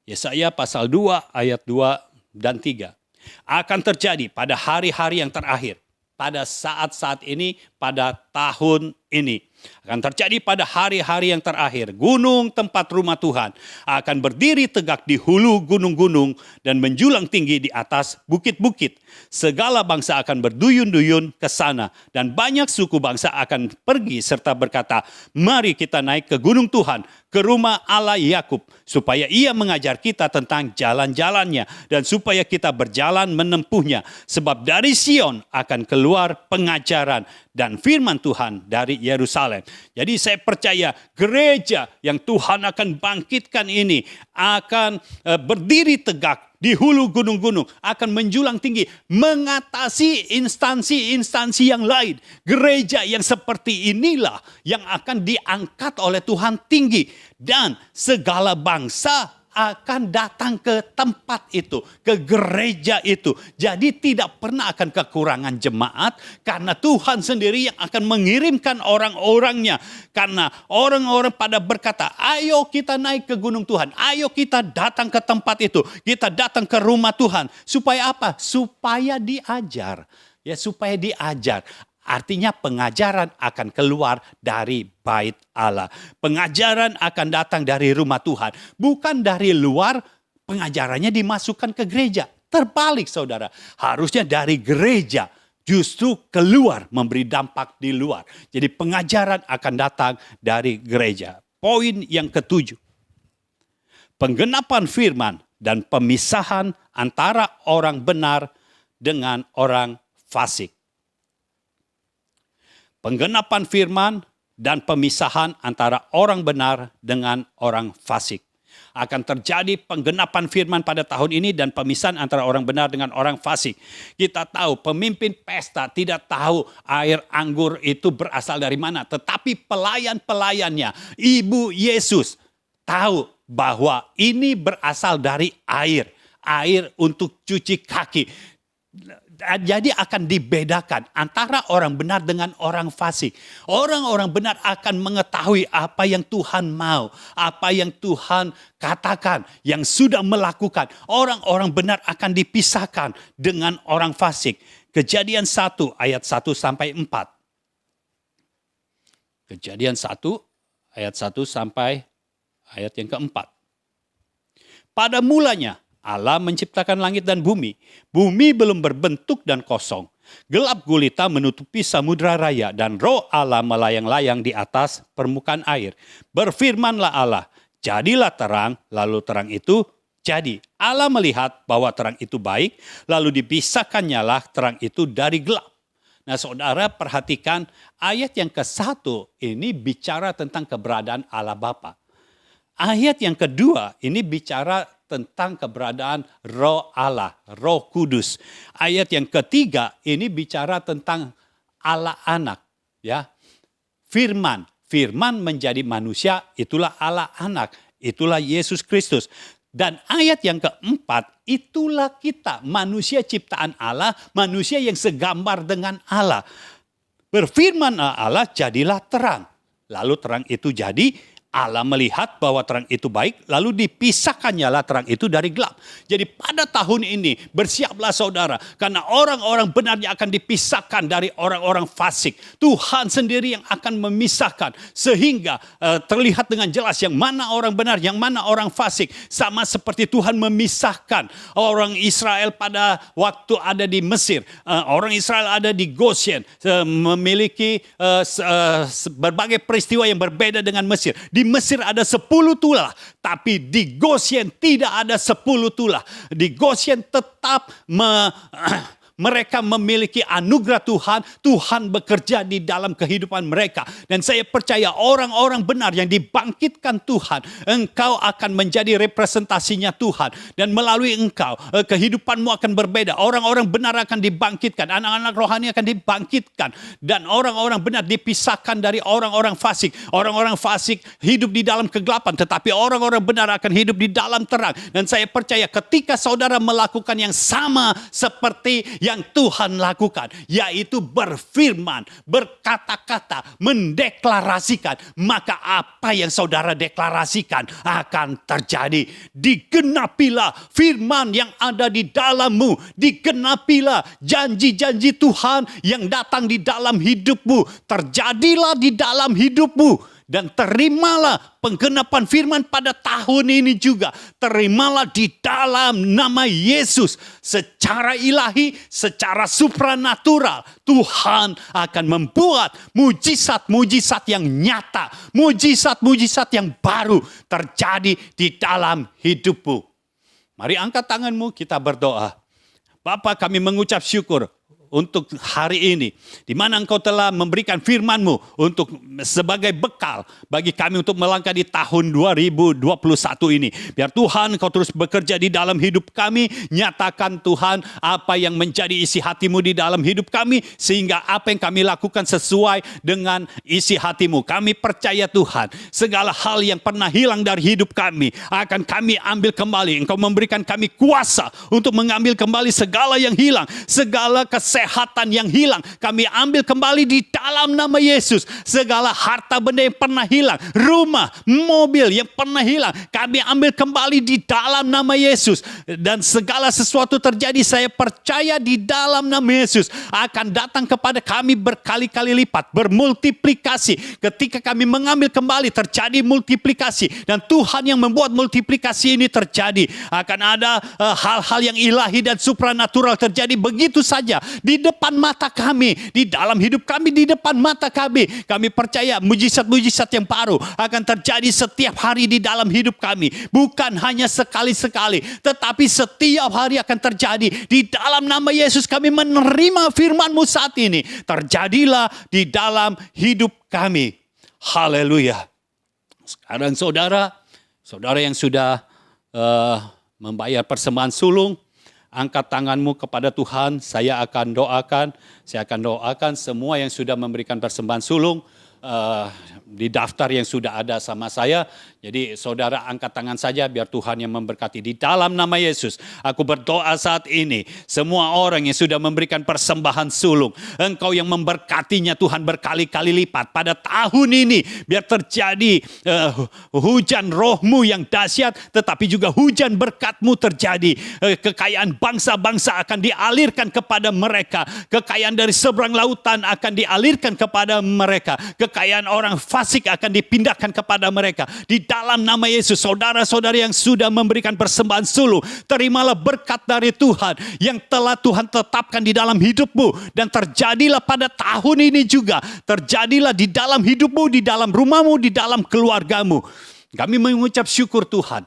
Yesaya pasal 2 ayat 2 dan 3. Akan terjadi pada hari-hari yang terakhir. Pada saat-saat ini, pada tahun ini. Akan terjadi pada hari-hari yang terakhir. Gunung tempat rumah Tuhan akan berdiri tegak di hulu gunung-gunung dan menjulang tinggi di atas bukit-bukit. Segala bangsa akan berduyun-duyun ke sana. Dan banyak suku bangsa akan pergi serta berkata, mari kita naik ke gunung Tuhan, ke rumah Allah Yakub, supaya ia mengajar kita tentang jalan-jalannya dan supaya kita berjalan menempuhnya. Sebab dari Sion akan keluar pengajaran dan firman Tuhan dari Yerusalem. Jadi saya percaya gereja yang Tuhan akan bangkitkan ini akan berdiri tegak di hulu gunung-gunung, akan menjulang tinggi, mengatasi instansi-instansi yang lain. Gereja yang seperti inilah yang akan diangkat oleh Tuhan tinggi. Dan segala bangsa akan datang ke tempat itu, ke gereja itu. Jadi tidak pernah akan kekurangan jemaat, karena Tuhan sendiri yang akan mengirimkan orang-orangnya. Karena orang-orang pada berkata, ayo kita naik ke gunung Tuhan, ayo kita datang ke tempat itu, kita datang ke rumah Tuhan. Supaya apa? Supaya diajar. Ya, supaya diajar. Artinya pengajaran akan keluar dari bait Allah. Pengajaran akan datang dari rumah Tuhan. Bukan dari luar, pengajarannya dimasukkan ke gereja. Terbalik saudara, harusnya dari gereja justru keluar memberi dampak di luar. Jadi pengajaran akan datang dari gereja. Poin yang ketujuh. Penggenapan firman dan pemisahan antara orang benar dengan orang fasik. Penggenapan firman dan pemisahan antara orang benar dengan orang fasik. Akan terjadi penggenapan firman pada tahun ini dan pemisahan antara orang benar dengan orang fasik. Kita tahu pemimpin pesta tidak tahu air anggur itu berasal dari mana. Tetapi pelayan-pelayannya, Ibu Yesus tahu bahwa ini berasal dari air. Air untuk cuci kaki. Jadi akan dibedakan antara orang benar dengan orang fasik. Orang-orang benar akan mengetahui apa yang Tuhan mau, apa yang Tuhan katakan, yang sudah melakukan. Orang-orang benar akan dipisahkan dengan orang fasik. Kejadian 1 ayat 1 sampai 4. Kejadian 1 ayat 1 sampai ayat yang keempat. Pada mulanya Allah menciptakan langit dan bumi. Bumi belum berbentuk dan kosong. Gelap gulita menutupi samudra raya dan roh Allah melayang-layang di atas permukaan air. Berfirmanlah Allah, jadilah terang, lalu terang itu jadi. Allah melihat bahwa terang itu baik, lalu dipisahkannyalah terang itu dari gelap. Nah, saudara perhatikan ayat yang ke-1 ini bicara tentang keberadaan Allah Bapa. Ayat yang kedua ini bicara tentang keberadaan Roh Allah, Roh Kudus. Ayat yang ketiga ini bicara tentang Allah Anak, ya. Firman menjadi manusia, itulah Allah Anak, itulah Yesus Kristus. Dan ayat yang keempat, itulah kita, manusia ciptaan Allah, manusia yang segambar dengan Allah. Berfirman Allah, jadilah terang. Lalu terang itu jadi. Allah melihat bahwa terang itu baik, lalu dipisahkannyalah terang itu dari gelap. Jadi pada tahun ini bersiaplah saudara, karena orang-orang benar yang akan dipisahkan dari orang-orang fasik. Tuhan sendiri yang akan memisahkan, sehingga terlihat dengan jelas yang mana orang benar, yang mana orang fasik. Sama seperti Tuhan memisahkan orang Israel pada waktu ada di Mesir. Orang Israel ada di Goshen, memiliki berbagai peristiwa yang berbeda dengan Mesir. Di Mesir ada 10 tulah, tapi di Goshen tidak ada 10 tulah. Di Goshen tetap mereka memiliki anugerah Tuhan. Tuhan bekerja di dalam kehidupan mereka. Dan saya percaya orang-orang benar yang dibangkitkan Tuhan, engkau akan menjadi representasinya Tuhan. Dan melalui engkau, kehidupanmu akan berbeda. Orang-orang benar akan dibangkitkan. Anak-anak rohani akan dibangkitkan. Dan orang-orang benar dipisahkan dari orang-orang fasik. Orang-orang fasik hidup di dalam kegelapan. Tetapi orang-orang benar akan hidup di dalam terang. Dan saya percaya ketika saudara melakukan yang sama seperti yang Tuhan lakukan, yaitu berfirman, berkata-kata, mendeklarasikan, maka apa yang saudara deklarasikan akan terjadi. Digenapilah firman yang ada di dalammu, digenapilah janji-janji Tuhan yang datang di dalam hidupmu, terjadilah di dalam hidupmu. Dan terimalah penggenapan firman pada tahun ini juga. Terimalah di dalam nama Yesus. Secara ilahi, secara supranatural. Tuhan akan membuat mujizat-mujizat yang nyata. Mujizat-mujizat yang baru terjadi di dalam hidupmu. Mari angkat tanganmu, kita berdoa. Bapa, kami mengucap syukur untuk hari ini, di mana engkau telah memberikan firman-Mu untuk sebagai bekal bagi kami untuk melangkah di tahun 2021 ini. Biar Tuhan engkau terus bekerja di dalam hidup kami, nyatakan Tuhan apa yang menjadi isi hati-Mu di dalam hidup kami, sehingga apa yang kami lakukan sesuai dengan isi hati-Mu. Kami percaya Tuhan, segala hal yang pernah hilang dari hidup kami, akan kami ambil kembali. Engkau memberikan kami kuasa untuk mengambil kembali segala yang hilang, segala kesehatan yang hilang, kami ambil kembali di dalam nama Yesus. Segala harta benda yang pernah hilang, rumah, mobil yang pernah hilang, kami ambil kembali di dalam nama Yesus. Dan segala sesuatu terjadi, saya percaya di dalam nama Yesus akan datang kepada kami berkali-kali lipat, bermultiplikasi. Ketika kami mengambil kembali, terjadi multiplikasi. Dan Tuhan yang membuat multiplikasi ini terjadi. Akan ada hal-hal yang ilahi dan supranatural terjadi begitu saja di depan mata kami, di dalam hidup kami, di depan mata kami. Kami percaya mujizat-mujizat yang baru akan terjadi setiap hari di dalam hidup kami. Bukan hanya sekali-sekali, tetapi setiap hari akan terjadi. Di dalam nama Yesus kami menerima firman-Mu saat ini. Terjadilah di dalam hidup kami. Haleluya. Sekarang saudara yang sudah membayar persembahan sulung, angkat tanganmu kepada Tuhan. Saya akan doakan semua yang sudah memberikan persembahan sulung. di daftar yang sudah ada sama saya. Jadi saudara angkat tangan saja biar Tuhan yang memberkati. Di dalam nama Yesus, aku berdoa saat ini, semua orang yang sudah memberikan persembahan sulung, Engkau yang memberkatinya Tuhan berkali-kali lipat. Pada tahun ini, biar terjadi hujan roh-Mu yang dahsyat, tetapi juga hujan berkat-Mu terjadi. Kekayaan bangsa-bangsa akan dialirkan kepada mereka. Kekayaan dari seberang lautan akan dialirkan kepada mereka. Kekayaan orang fasik akan dipindahkan kepada mereka. Di dalam nama Yesus, saudara-saudari yang sudah memberikan persembahan sulung, terimalah berkat dari Tuhan yang telah Tuhan tetapkan di dalam hidupmu. Dan terjadilah pada tahun ini juga. Terjadilah di dalam hidupmu, di dalam rumahmu, di dalam keluargamu. Kami mengucap syukur Tuhan.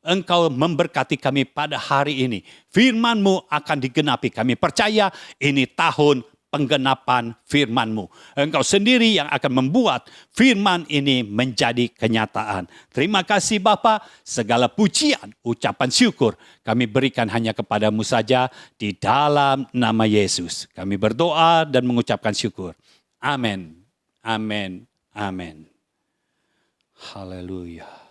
Engkau memberkati kami pada hari ini. Firman-Mu akan digenapi. Kami percaya ini tahun penggenapan firman-Mu. Engkau sendiri yang akan membuat firman ini menjadi kenyataan. Terima kasih Bapa, segala pujian, ucapan syukur kami berikan hanya kepadamu saja di dalam nama Yesus. Kami berdoa dan mengucapkan syukur. Amin. Amin. Amin. Haleluya.